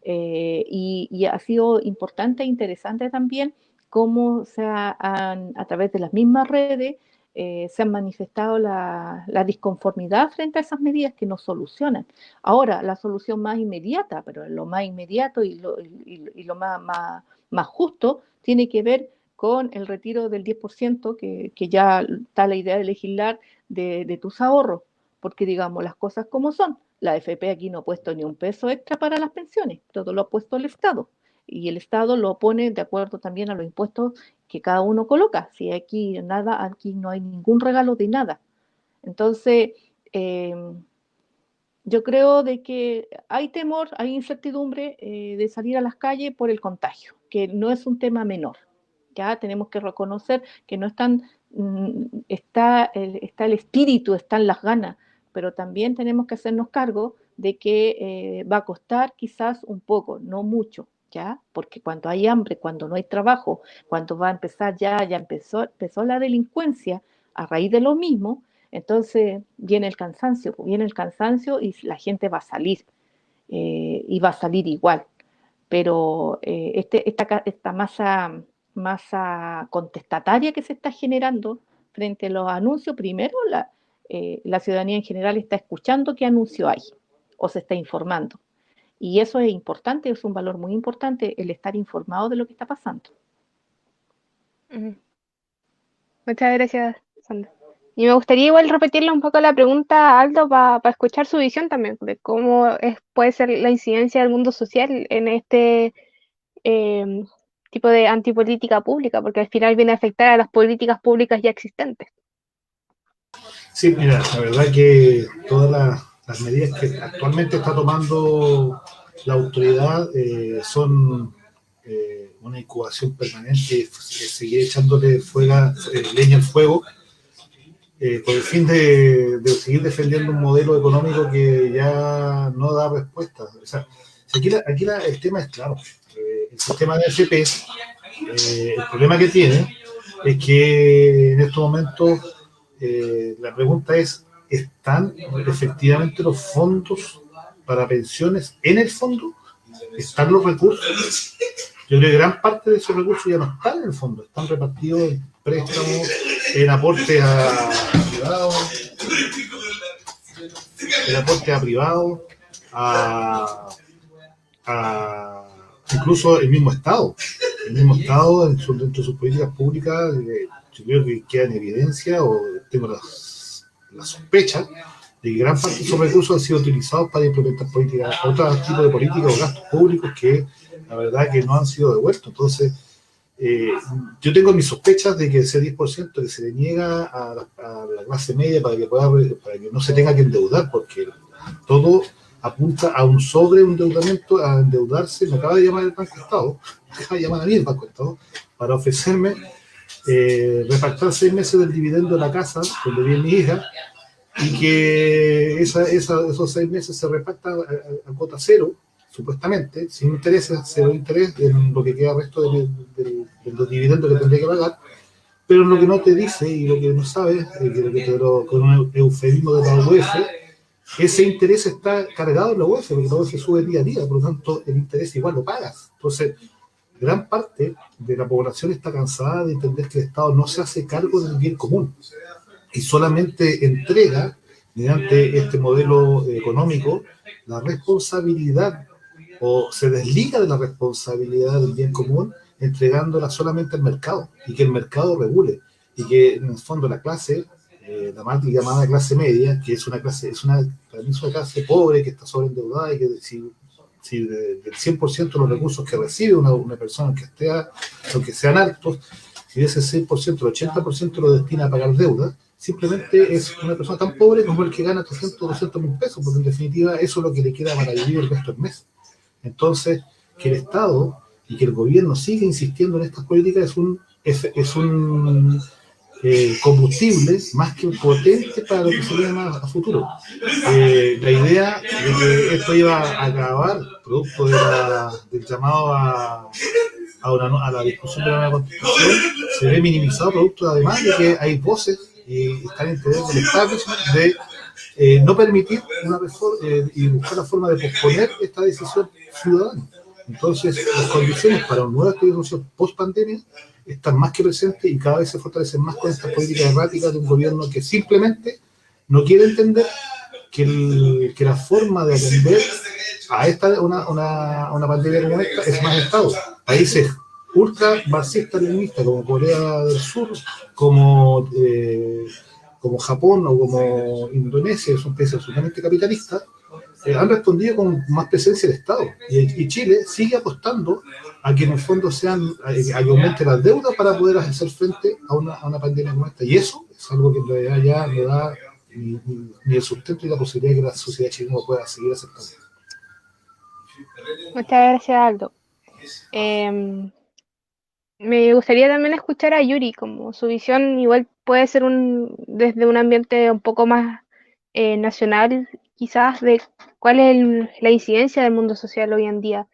Y ha sido importante e interesante también cómo a través de las mismas redes se han manifestado la disconformidad frente a esas medidas que no solucionan. Ahora, la solución más inmediata, pero lo más inmediato y lo más justo, tiene que ver con el retiro del 10%, que ya está la idea de legislar de tus ahorros, porque digamos las cosas como son. La AFP aquí no ha puesto ni un peso extra para las pensiones, todo lo ha puesto el Estado. Y el Estado lo pone de acuerdo también a los impuestos que cada uno coloca. Si aquí aquí no hay ningún regalo de nada. Entonces, Yo creo de que hay temor, hay incertidumbre de salir a las calles por el contagio, que no es un tema menor. Ya tenemos que reconocer que no están, está el espíritu, están las ganas, pero también tenemos que hacernos cargo de que va a costar quizás un poco, no mucho, ¿ya? Porque cuando hay hambre, cuando no hay trabajo, cuando va a empezar ya empezó la delincuencia a raíz de lo mismo, entonces viene el cansancio y la gente va a salir, y va a salir igual. Pero esta masa contestataria que se está generando frente a los anuncios, primero la ciudadanía en general está escuchando qué anuncio hay o se está informando. Y eso es importante, es un valor muy importante el estar informado de lo que está pasando. Muchas gracias, Sandra. Y me gustaría igual repetirle un poco la pregunta a Aldo para escuchar su visión también, de cómo puede ser la incidencia del mundo social en este eh, tipo de antipolítica pública, porque al final viene a afectar a las políticas públicas ya existentes. Sí, mira, la verdad que todas las medidas que actualmente está tomando la autoridad son una incubación permanente, seguir echándole leña al fuego, con el fin de seguir defendiendo un modelo económico que ya no da respuesta. O sea, aquí el tema es claro. El sistema de AFP, el problema que tiene es que en estos momentos la pregunta es, ¿están efectivamente los fondos para pensiones en el fondo? ¿Están los recursos? Yo creo que gran parte de esos recursos ya no están en el fondo, están repartidos en préstamos, en aportes a privados, a incluso el mismo Estado dentro de sus políticas públicas. Yo creo que queda en evidencia, o tengo la sospecha de que gran parte de esos recursos han sido utilizados para implementar otros tipos de políticas o gastos públicos que la verdad que no han sido devueltos. Entonces, yo tengo mis sospechas de que ese 10% que se le niega a la clase media para que no se tenga que endeudar, porque todo apunta a un sobreendeudamiento, a endeudarse. Me acaba de llamar el Banco Estado, me acaba de llamar a mí el Banco Estado, para ofrecerme repactar 6 meses del dividendo de la casa donde vive mi hija, y que esos 6 meses se repactan a cuota cero, supuestamente, sin intereses, cero interés en lo que queda resto de los dividendos que tendría que pagar. Pero lo que no te dice y lo que no sabes, con un eufemismo de la UEF, ese interés está cargado en la UEF, porque la UEF sube día a día, por lo tanto el interés igual lo pagas. Entonces, gran parte de la población está cansada de entender que el Estado no se hace cargo del bien común y solamente entrega, mediante este modelo económico, la responsabilidad, o se desliga de la responsabilidad del bien común, entregándola solamente al mercado, y que el mercado regule, y que en el fondo la clase, la mal llamada clase media, que es una clase pobre, que está sobreendeudada, y que si del 100% de los recursos que recibe una persona aunque sean altos, si de ese 6%, el 80% lo destina a pagar deuda, simplemente es una persona tan pobre como el que gana 300 o 200 mil pesos, porque en definitiva eso es lo que le queda para vivir el resto del mes. Entonces, que el Estado y que el gobierno siga insistiendo en estas políticas es un combustible más que potente para lo que se viene más a futuro. La idea de que esto iba a acabar, producto del llamado a la discusión de la nueva Constitución, se ve minimizado producto además de que hay voces y están en interés del establishment de no permitir una reforma y buscar la forma de posponer esta decisión ciudadana. Entonces, las condiciones para una nueva constitución post-pandemia están más que presentes y cada vez se fortalecen más con estas políticas erráticas de un gobierno que simplemente no quiere entender que la forma de atender a una pandemia como esta es más Estado. Países ultra marxistas-leninistas como Corea del Sur, como Japón o como Indonesia, que son países absolutamente capitalistas, han respondido con más presencia del Estado. Y Chile sigue apostando a que en el fondo a que aumente las deudas para poder hacer frente a una pandemia como esta. Y eso es algo que en realidad ya le da ni el sustento y la posibilidad de que la sociedad chilena lo pueda seguir aceptando. Muchas gracias, Aldo. Me gustaría también escuchar a Yuri, como su visión igual puede ser desde un ambiente un poco más nacional, quizás, de cuál es la incidencia del mundo social hoy en día,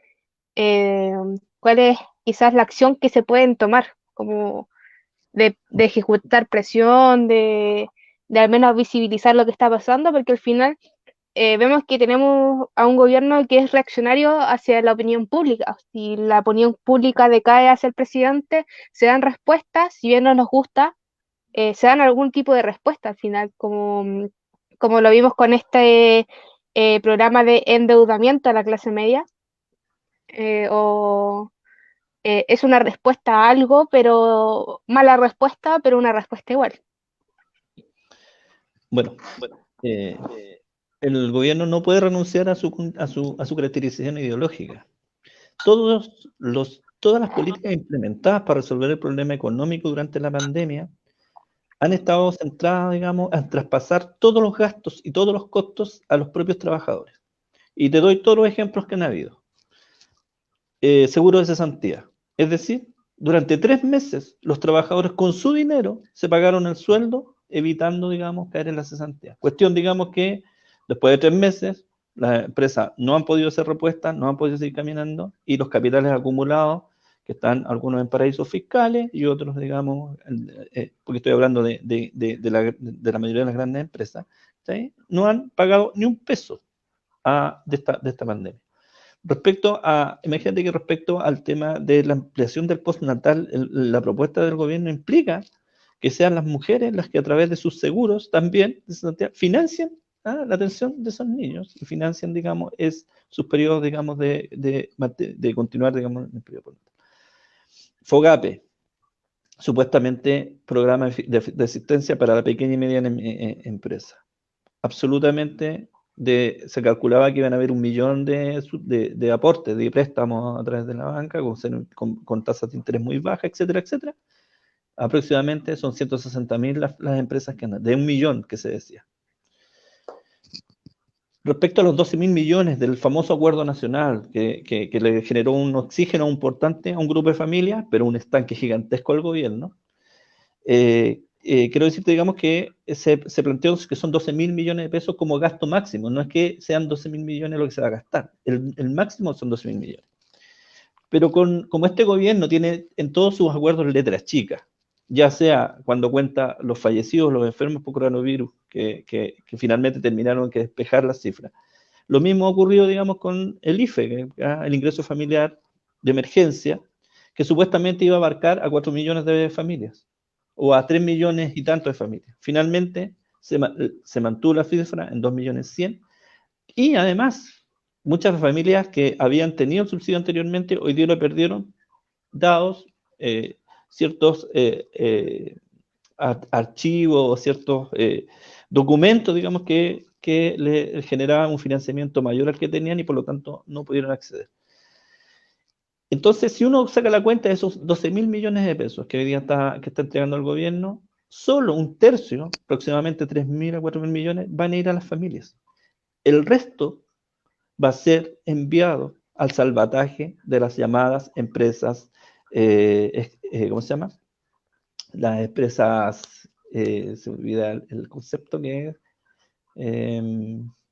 eh, cuál es quizás la acción que se pueden tomar, como de ejecutar presión, de al menos visibilizar lo que está pasando, porque al final vemos que tenemos a un gobierno que es reaccionario hacia la opinión pública. Si la opinión pública decae hacia el presidente, se dan respuestas, si bien no nos gusta, se dan algún tipo de respuesta al final, como lo vimos con este programa de endeudamiento a la clase media, o es una respuesta a algo, pero mala respuesta, pero una respuesta igual. Bueno, el gobierno no puede renunciar a su caracterización ideológica. Todas las políticas implementadas para resolver el problema económico durante la pandemia han estado centradas, digamos, en traspasar todos los gastos y todos los costos a los propios trabajadores. Y te doy todos los ejemplos que han habido. Seguro de cesantía. Es decir, durante 3 meses los trabajadores con su dinero se pagaron el sueldo, evitando, digamos, caer en la cesantía. Cuestión, digamos, que después de 3 meses las empresas no han podido ser repuestas, no han podido seguir caminando, y los capitales acumulados, que están algunos en paraísos fiscales y otros, digamos, porque estoy hablando de la mayoría de las grandes empresas, ¿sí? No han pagado ni un peso de esta pandemia. Imagínate que respecto al tema de la ampliación del postnatal, la propuesta del gobierno implica que sean las mujeres las que a través de sus seguros también financian la atención de esos niños y financian, digamos, sus periodos, digamos, de continuar, digamos, en el periodo postnatal. FOGAPE, supuestamente programa de asistencia para la pequeña y mediana empresa. Absolutamente, se calculaba que iban a haber 1 millón de aportes, de préstamos a través de la banca, con tasas de interés muy bajas, etcétera, etcétera. Aproximadamente son 160.000 las empresas que andan, de 1 millón que se decía. Respecto a los 12.000 millones del famoso acuerdo nacional, que le generó un oxígeno importante a un grupo de familias, pero un estanque gigantesco al gobierno, quiero decirte, digamos, que se planteó que son 12.000 millones de pesos como gasto máximo, no es que sean 12.000 millones lo que se va a gastar, el máximo son 12.000 millones. Pero como este gobierno tiene en todos sus acuerdos letras chicas, ya sea cuando cuenta los fallecidos, los enfermos por coronavirus, que finalmente terminaron que despejar las cifras. Lo mismo ha ocurrido, digamos, con el IFE, el ingreso familiar de emergencia, que supuestamente iba a abarcar a 4 millones de familias, o a 3 millones y tantos de familias. Finalmente se mantuvo la cifra en 2.100.000, y además muchas familias que habían tenido el subsidio anteriormente hoy día lo perdieron, dados ciertos archivos o ciertos documentos, digamos, que le generaban un financiamiento mayor al que tenían y por lo tanto no pudieron acceder. Entonces, si uno saca la cuenta de esos 12.000 millones de pesos que hoy día está entregando el gobierno, solo un tercio, aproximadamente 3.000 a 4.000 millones, van a ir a las familias. El resto va a ser enviado al salvataje de las llamadas empresas, ¿cómo se llama? Las empresas, se me olvida el concepto que es,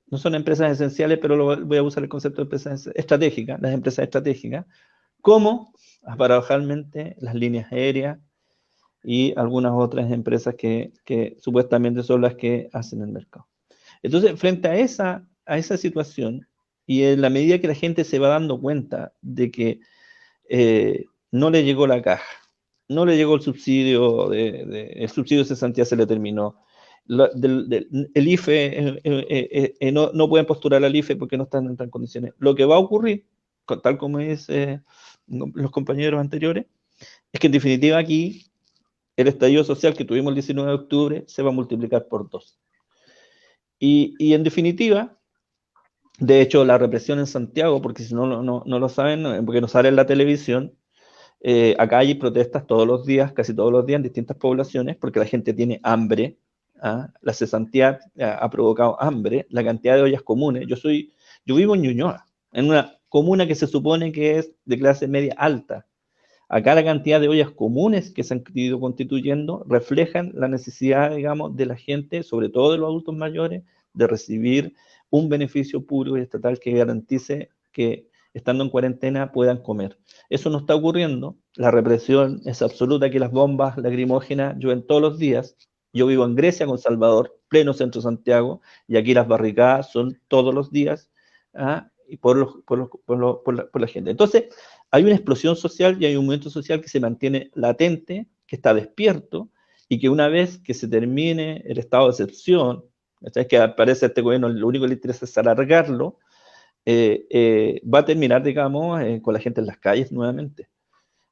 no son empresas esenciales, pero voy a usar el concepto de empresas estratégicas, las empresas estratégicas, como paradojalmente las líneas aéreas y algunas otras empresas que supuestamente son las que hacen el mercado. Entonces, frente a esa situación, y en la medida que la gente se va dando cuenta de que no le llegó la caja, no le llegó el subsidio, el subsidio de cesantía se le terminó, el IFE, no pueden postular al IFE porque no están en condiciones. Lo que va a ocurrir, tal como dicen los compañeros anteriores, es que en definitiva aquí el estallido social que tuvimos el 19 de octubre se va a multiplicar por 2. Y en definitiva, de hecho, la represión en Santiago, porque si no lo saben, porque no sale en la televisión, acá hay protestas todos los días, casi todos los días, en distintas poblaciones, porque la gente tiene hambre, La cesantía ha provocado hambre, la cantidad de ollas comunes. Yo vivo en Ñuñoa, en una comuna que se supone que es de clase media alta. Acá la cantidad de ollas comunes que se han ido constituyendo reflejan la necesidad, digamos, de la gente, sobre todo de los adultos mayores, de recibir un beneficio público y estatal que garantice que, estando en cuarentena, puedan comer. Eso no está ocurriendo, la represión es absoluta, que las bombas lacrimógenas llueven todos los días. Yo vivo en Grecia con Salvador, pleno centro de Santiago, y aquí las barricadas son todos los días, y por la gente. Entonces, hay una explosión social y hay un movimiento social que se mantiene latente, que está despierto, y que una vez que se termine el estado de excepción, es que parece a este gobierno lo único que le interesa es alargarlo, va a terminar, digamos, con la gente en las calles nuevamente.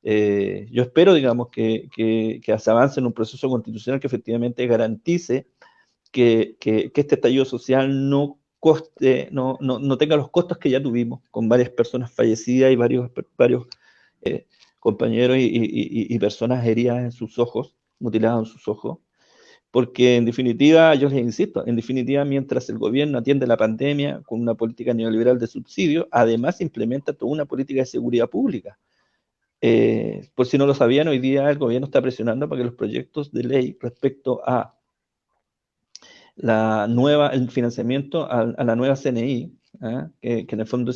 Yo espero, digamos, que se avance en un proceso constitucional que efectivamente garantice que este estallido social no tenga los costos que ya tuvimos, con varias personas fallecidas y varios compañeros y personas heridas en sus ojos, mutiladas en sus ojos, porque en definitiva, yo les insisto, en definitiva, mientras el gobierno atiende la pandemia con una política neoliberal de subsidio, además implementa toda una política de seguridad pública. Por si no lo sabían, hoy día el gobierno está presionando para que los proyectos de ley respecto a el financiamiento a la nueva CNI, que en el fondo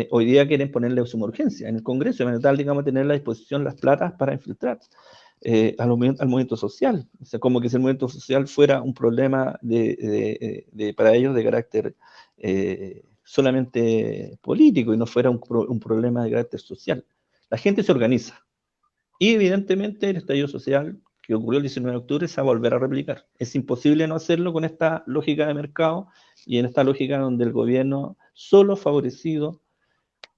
hoy día quieren ponerle suma urgencia en el Congreso, de tal, digamos, tener a la disposición las platas para infiltrar al movimiento social. O sea, como que si el movimiento social fuera un problema para ellos de carácter solamente político y no fuera un problema de carácter social. La gente se organiza y evidentemente el estallido social que ocurrió el 19 de octubre se va a volver a replicar. Es imposible no hacerlo con esta lógica de mercado y en esta lógica donde el gobierno solo ha favorecido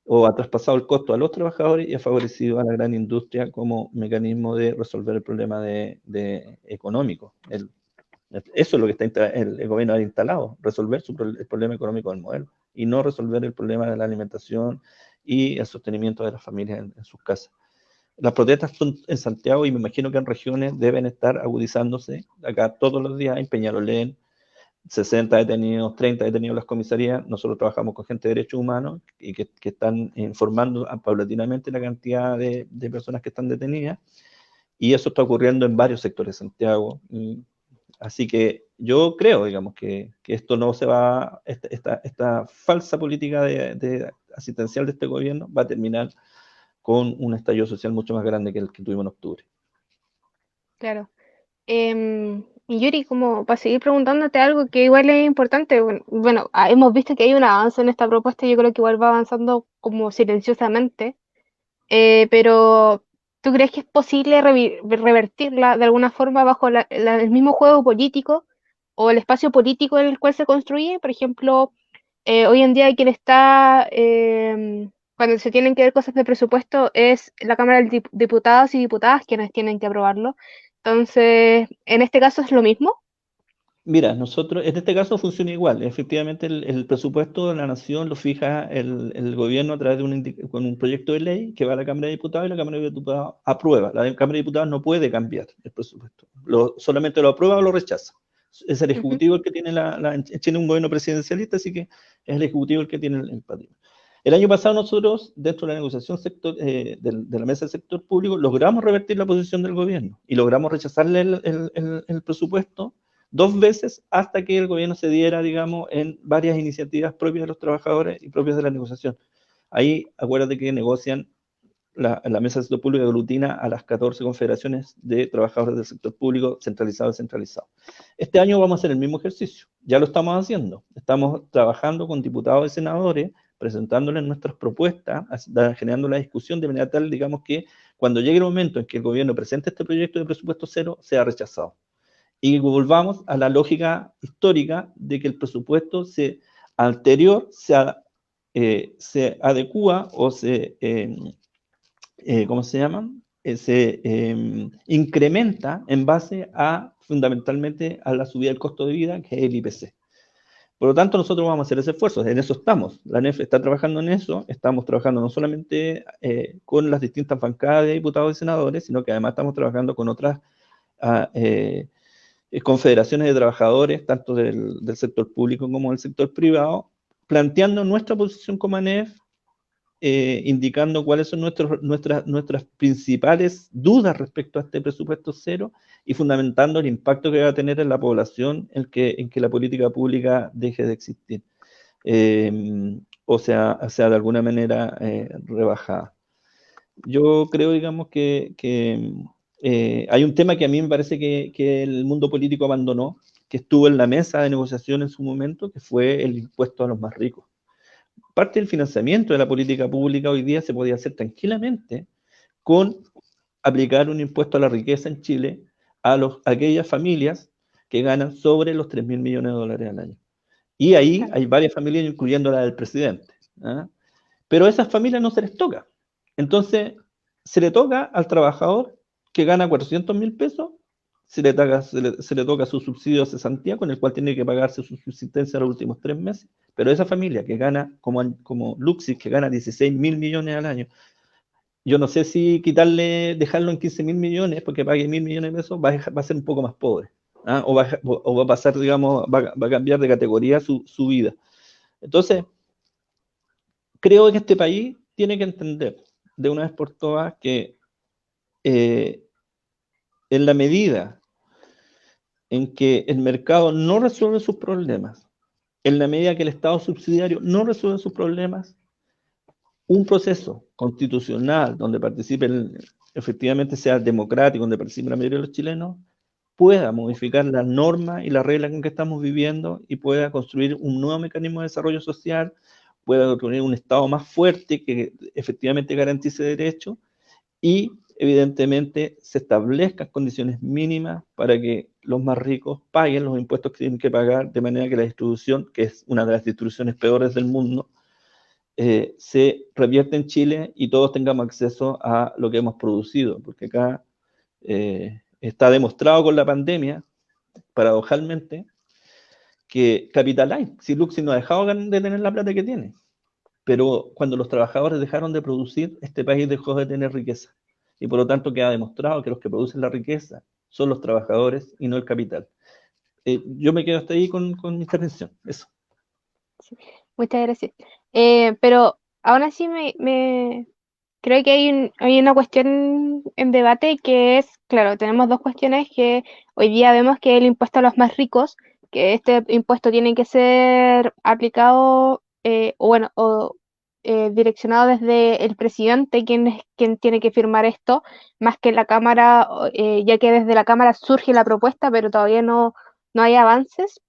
o ha traspasado el costo a los trabajadores y ha favorecido a la gran industria como mecanismo de resolver el problema económico. Eso es lo que el gobierno ha instalado, resolver el problema económico del modelo y no resolver el problema de la alimentación y el sostenimiento de las familias en sus casas. Las protestas son en Santiago y me imagino que en regiones deben estar agudizándose. Acá todos los días en Peñalolén, 60 detenidos, 30 detenidos en las comisarías. Nosotros trabajamos con gente de derechos humanos y que están informando paulatinamente la cantidad de personas que están detenidas. Y eso está ocurriendo en varios sectores de Santiago. Así que yo creo, digamos, que esto no se va, esta falsa política asistencial de este gobierno va a terminar con un estallido social mucho más grande que el que tuvimos en octubre. Claro. Y Yuri, como para seguir preguntándote algo que igual es importante, bueno, hemos visto que hay un avance en esta propuesta, yo creo que igual va avanzando como silenciosamente, pero ¿tú crees que es posible revertirla de alguna forma bajo el mismo juego político o el espacio político en el cual se construye? Por ejemplo, hoy en día quien está, cuando se tienen que ver cosas de presupuesto, es la Cámara de Diputados y Diputadas quienes tienen que aprobarlo. Entonces, en este caso es lo mismo. Mira, nosotros, en este caso funciona igual. Efectivamente, el presupuesto de la Nación lo fija el gobierno a través de con un proyecto de ley que va a la Cámara de Diputados y la Cámara de Diputados aprueba. La Cámara de Diputados no puede cambiar el presupuesto. Solamente lo aprueba o lo rechaza. Es el Ejecutivo el que tiene tiene un gobierno presidencialista, así que es el Ejecutivo el que tiene el patrimonio. El año pasado nosotros, dentro de la negociación de la mesa del sector público, logramos revertir la posición del gobierno y logramos rechazarle el presupuesto 2 veces hasta que el gobierno se diera, digamos, en varias iniciativas propias de los trabajadores y propias de la negociación. Ahí, acuérdate que negocian la mesa del sector público aglutina a las 14 confederaciones de trabajadores del sector público centralizado y descentralizado. Este año vamos a hacer el mismo ejercicio, ya lo estamos haciendo. Estamos trabajando con diputados y senadores, presentándoles nuestras propuestas, generando la discusión de manera tal, digamos, que cuando llegue el momento en que el gobierno presente este proyecto de presupuesto cero, sea rechazado. Y volvamos a la lógica histórica de que el presupuesto anterior se adecúa o ¿cómo se llama? Se incrementa en base fundamentalmente a la subida del costo de vida, que es el IPC. Por lo tanto, nosotros vamos a hacer ese esfuerzo, en eso estamos. La ANEF está trabajando en eso, estamos trabajando no solamente con las distintas bancadas de diputados y senadores, sino que además estamos trabajando con otras confederaciones de trabajadores, tanto del sector público como del sector privado, planteando nuestra posición como ANEF, indicando cuáles son nuestras principales dudas respecto a este presupuesto cero y fundamentando el impacto que va a tener en la población en que la política pública deje de existir. O sea, de alguna manera rebajada. Yo creo, digamos, que hay un tema que a mí me parece que el mundo político abandonó, que estuvo en la mesa de negociación en su momento, que fue el impuesto a los más ricos. Parte del financiamiento de la política pública hoy día se podía hacer tranquilamente con aplicar un impuesto a la riqueza en Chile a aquellas familias que ganan sobre los 3.000 millones de dólares al año. Y ahí hay varias familias, incluyendo la del presidente. ¿Ah? Pero a esas familias no se les toca. Entonces, se le toca al trabajador que gana 400.000 pesos, se le toca su subsidio de cesantía, con el cual tiene que pagarse su subsistencia los últimos 3 meses, pero esa familia que gana, como Luxis, que gana 16.000 millones al año, yo no sé si dejarlo en 15.000 millones, porque pague 1.000 millones de pesos, va a ser un poco más pobre. ¿Ah? O va a pasar, digamos, va a cambiar de categoría su vida. Entonces, creo que este país tiene que entender de una vez por todas que en la medida en que el mercado no resuelve sus problemas, en la medida que el Estado subsidiario no resuelve sus problemas, un proceso constitucional donde participen, efectivamente sea democrático, donde participe la mayoría de los chilenos, pueda modificar las normas y las reglas con que estamos viviendo y pueda construir un nuevo mecanismo de desarrollo social, pueda construir un Estado más fuerte que efectivamente garantice derechos y evidentemente se establezcan condiciones mínimas para que los más ricos paguen los impuestos que tienen que pagar, de manera que la distribución, que es una de las distribuciones peores del mundo, se revierte en Chile y todos tengamos acceso a lo que hemos producido, porque acá está demostrado con la pandemia, paradojalmente, que capital hay. Si Luxi no ha dejado de tener la plata que tiene, pero cuando los trabajadores dejaron de producir, este país dejó de tener riqueza. Y por lo tanto queda demostrado que los que producen la riqueza son los trabajadores y no el capital. Yo me quedo hasta ahí con mi intervención. Eso. Sí, muchas gracias. Pero aún así creo que hay una cuestión en debate que es, claro, tenemos dos cuestiones que hoy día vemos que el impuesto a los más ricos, que este impuesto tiene que ser aplicado direccionado desde el presidente, quien es quien tiene que firmar esto, más que la Cámara, ya que desde la Cámara surge la propuesta, pero todavía no hay avances.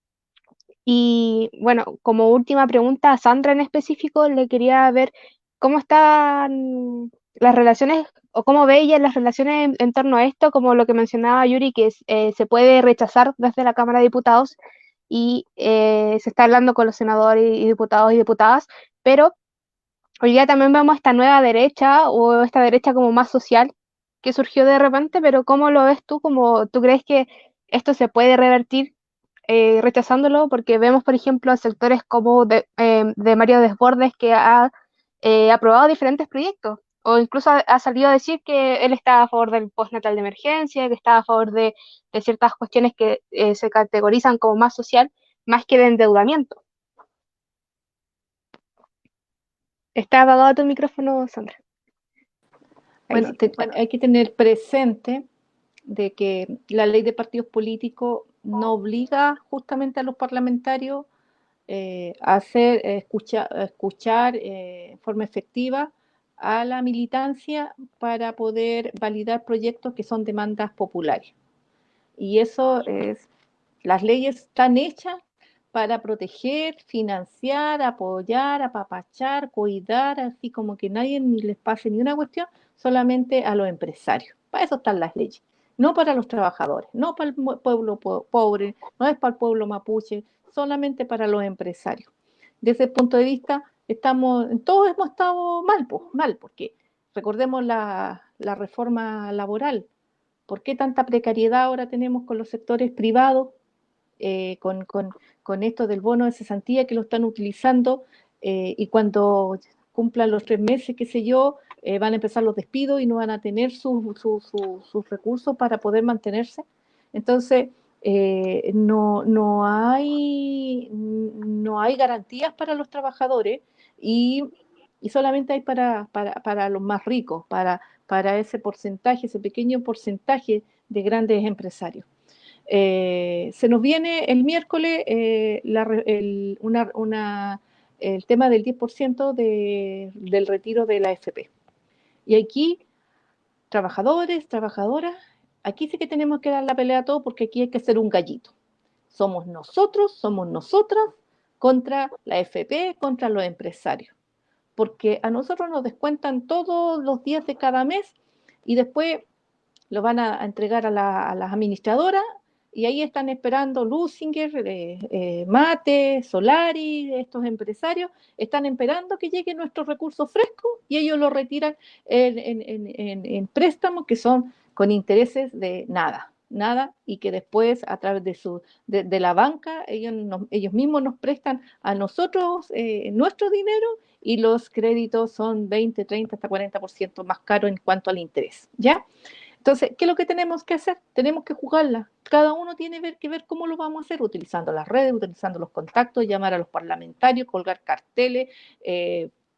Y bueno, como última pregunta a Sandra en específico, le quería ver cómo están las relaciones o cómo ve ella las relaciones en torno a esto, como lo que mencionaba Yuri, que se puede rechazar desde la Cámara de Diputados y se está hablando con los senadores y diputados y diputadas, pero hoy día también vemos esta nueva derecha o esta derecha como más social que surgió de repente, pero ¿cómo lo ves tú? ¿Cómo tú crees que esto se puede revertir rechazándolo? Porque vemos, por ejemplo, sectores como de Mario Desbordes que ha aprobado diferentes proyectos, o incluso ha salido a decir que él está a favor del postnatal de emergencia, que está a favor de ciertas cuestiones que se categorizan como más social, más que de endeudamiento. Está apagado tu micrófono, Sandra. Ahí Bueno, sí. hay que tener presente de que la ley de partidos políticos no obliga justamente a los parlamentarios a escuchar en forma efectiva a la militancia para poder validar proyectos que son demandas populares. Y eso es, las leyes están hechas para proteger, financiar, apoyar, apapachar, cuidar, así como que nadie ni les pase ni una cuestión, solamente a los empresarios. Para eso están las leyes, no para los trabajadores, no para el pueblo pobre, no es para el pueblo mapuche, solamente para los empresarios. Desde ese punto de vista, todos hemos estado mal, porque recordemos la reforma laboral. ¿Por qué tanta precariedad ahora tenemos con los sectores privados? Con esto del bono de cesantía que lo están utilizando y cuando cumplan los 3 meses, qué sé yo, van a empezar los despidos y no van a tener sus recursos para poder mantenerse. Entonces, no hay garantías para los trabajadores y solamente hay para los más ricos, para ese porcentaje, ese pequeño porcentaje de grandes empresarios. Se nos viene el miércoles el tema del 10% del retiro de la AFP. Y aquí, trabajadores, trabajadoras, aquí sí que tenemos que dar la pelea a todos porque aquí hay que ser un gallito. Somos nosotros, somos nosotras contra la AFP, contra los empresarios. Porque a nosotros nos descuentan todos los días de cada mes y después lo van a entregar a las administradoras y ahí están esperando Lusinger, Mate, Solari, estos empresarios, están esperando que lleguen nuestros recursos frescos y ellos lo retiran en préstamos que son con intereses de nada, y que después a través de la banca ellos mismos nos prestan a nosotros nuestro dinero y los créditos son 20, 30, hasta 40% más caros en cuanto al interés, ¿ya? Entonces, ¿qué es lo que tenemos que hacer? Tenemos que jugarla. Cada uno tiene que ver cómo lo vamos a hacer, utilizando las redes, utilizando los contactos, llamar a los parlamentarios, colgar carteles,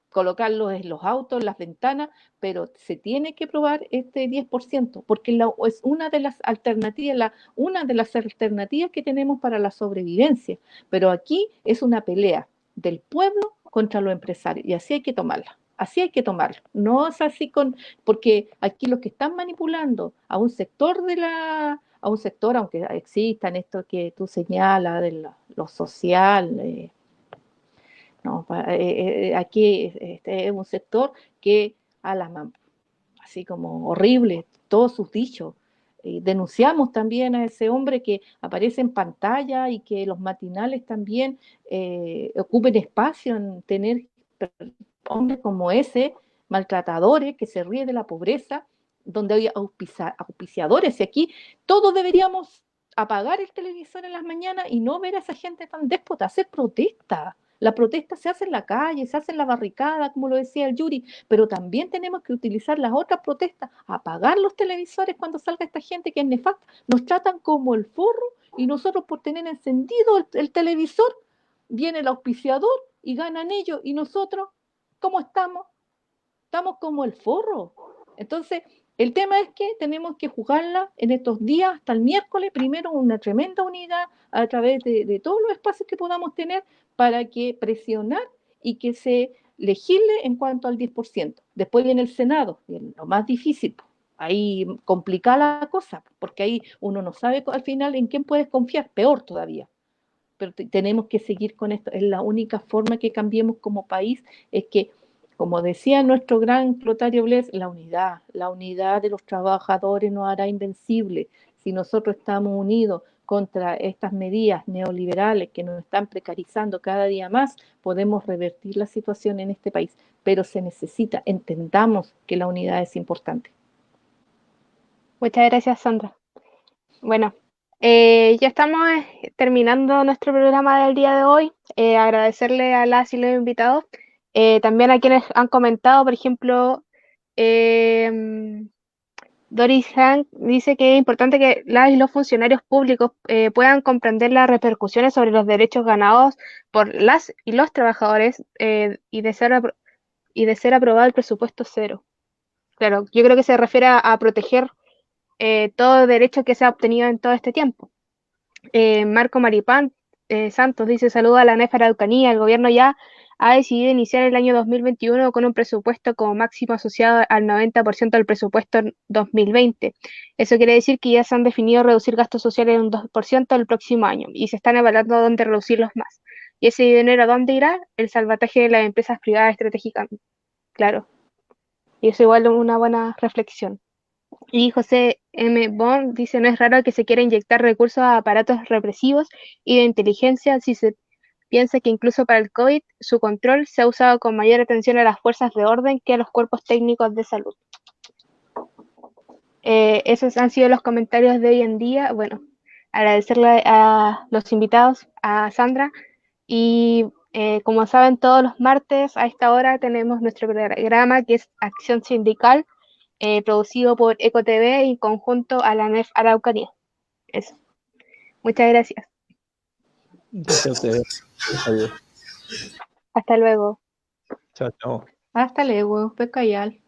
colocarlos en los autos, en las ventanas, pero se tiene que probar este 10%, porque es una de las alternativas que tenemos para la sobrevivencia. Pero aquí es una pelea del pueblo contra los empresarios, y así hay que tomarla. Así hay que tomarlo. No es así porque aquí los que están manipulando a un sector aunque existan esto que tú señalas de lo social, no, aquí este es un sector que así como horrible, todos sus dichos. Denunciamos también a ese hombre que aparece en pantalla y que los matinales también ocupen espacio en tener hombres como ese, maltratadores, que se ríe de la pobreza, donde hay auspiciadores. Y aquí todos deberíamos apagar el televisor en las mañanas y no ver a esa gente tan déspota, hacer protesta. La protesta se hace en la calle, se hace en la barricada, como lo decía el Yuri, pero también tenemos que utilizar las otras protestas, apagar los televisores cuando salga esta gente que es nefasta. Nos tratan como el forro y nosotros por tener encendido el televisor, viene el auspiciador y ganan ellos y nosotros, ¿cómo estamos? Estamos como el forro. Entonces, el tema es que tenemos que jugarla en estos días hasta el miércoles, primero una tremenda unidad a través de todos los espacios que podamos tener para que presionar y que se legisle en cuanto al 10%. Después viene el Senado, y lo más difícil, ahí complica la cosa, porque ahí uno no sabe al final en quién puedes confiar, peor todavía. Pero tenemos que seguir con esto. Es la única forma que cambiemos como país, es que, como decía nuestro gran Clotario Blest, la unidad de los trabajadores nos hará invencible. Si nosotros estamos unidos contra estas medidas neoliberales que nos están precarizando cada día más, podemos revertir la situación en este país. Pero se necesita, entendamos que la unidad es importante. Muchas gracias, Sandra. Bueno, ya estamos terminando nuestro programa del día de hoy. Agradecerle a las y los invitados, también a quienes han comentado, por ejemplo, Doris Hank dice que es importante que las y los funcionarios públicos puedan comprender las repercusiones sobre los derechos ganados por las y los trabajadores y de ser aprobado el presupuesto cero. Claro, yo creo que se refiere a proteger todo derecho que se ha obtenido en todo este tiempo. Marco Maripán Santos dice: saluda a la NEF Araucanía, el gobierno ya ha decidido iniciar el año 2021 con un presupuesto como máximo asociado al 90% del presupuesto 2020. Eso quiere decir que ya se han definido reducir gastos sociales en un 2% el próximo año y se están evaluando dónde reducirlos más. ¿Y ese dinero a dónde irá? El salvataje de las empresas privadas estratégicamente. Claro. Y eso igual es una buena reflexión. Y José M. Bond dice: no es raro que se quiera inyectar recursos a aparatos represivos y de inteligencia si se piensa que incluso para el COVID su control se ha usado con mayor atención a las fuerzas de orden que a los cuerpos técnicos de salud. Esos han sido los comentarios de hoy en día. Bueno, agradecerle a los invitados, a Sandra, y como saben, todos los martes a esta hora tenemos nuestro programa que es Acción Sindical, producido por EcoTV en conjunto a la NEF Araucanía. Eso. Muchas gracias. Gracias a ustedes. Adiós. Hasta luego. Chao, chao. Hasta luego, Pecayal.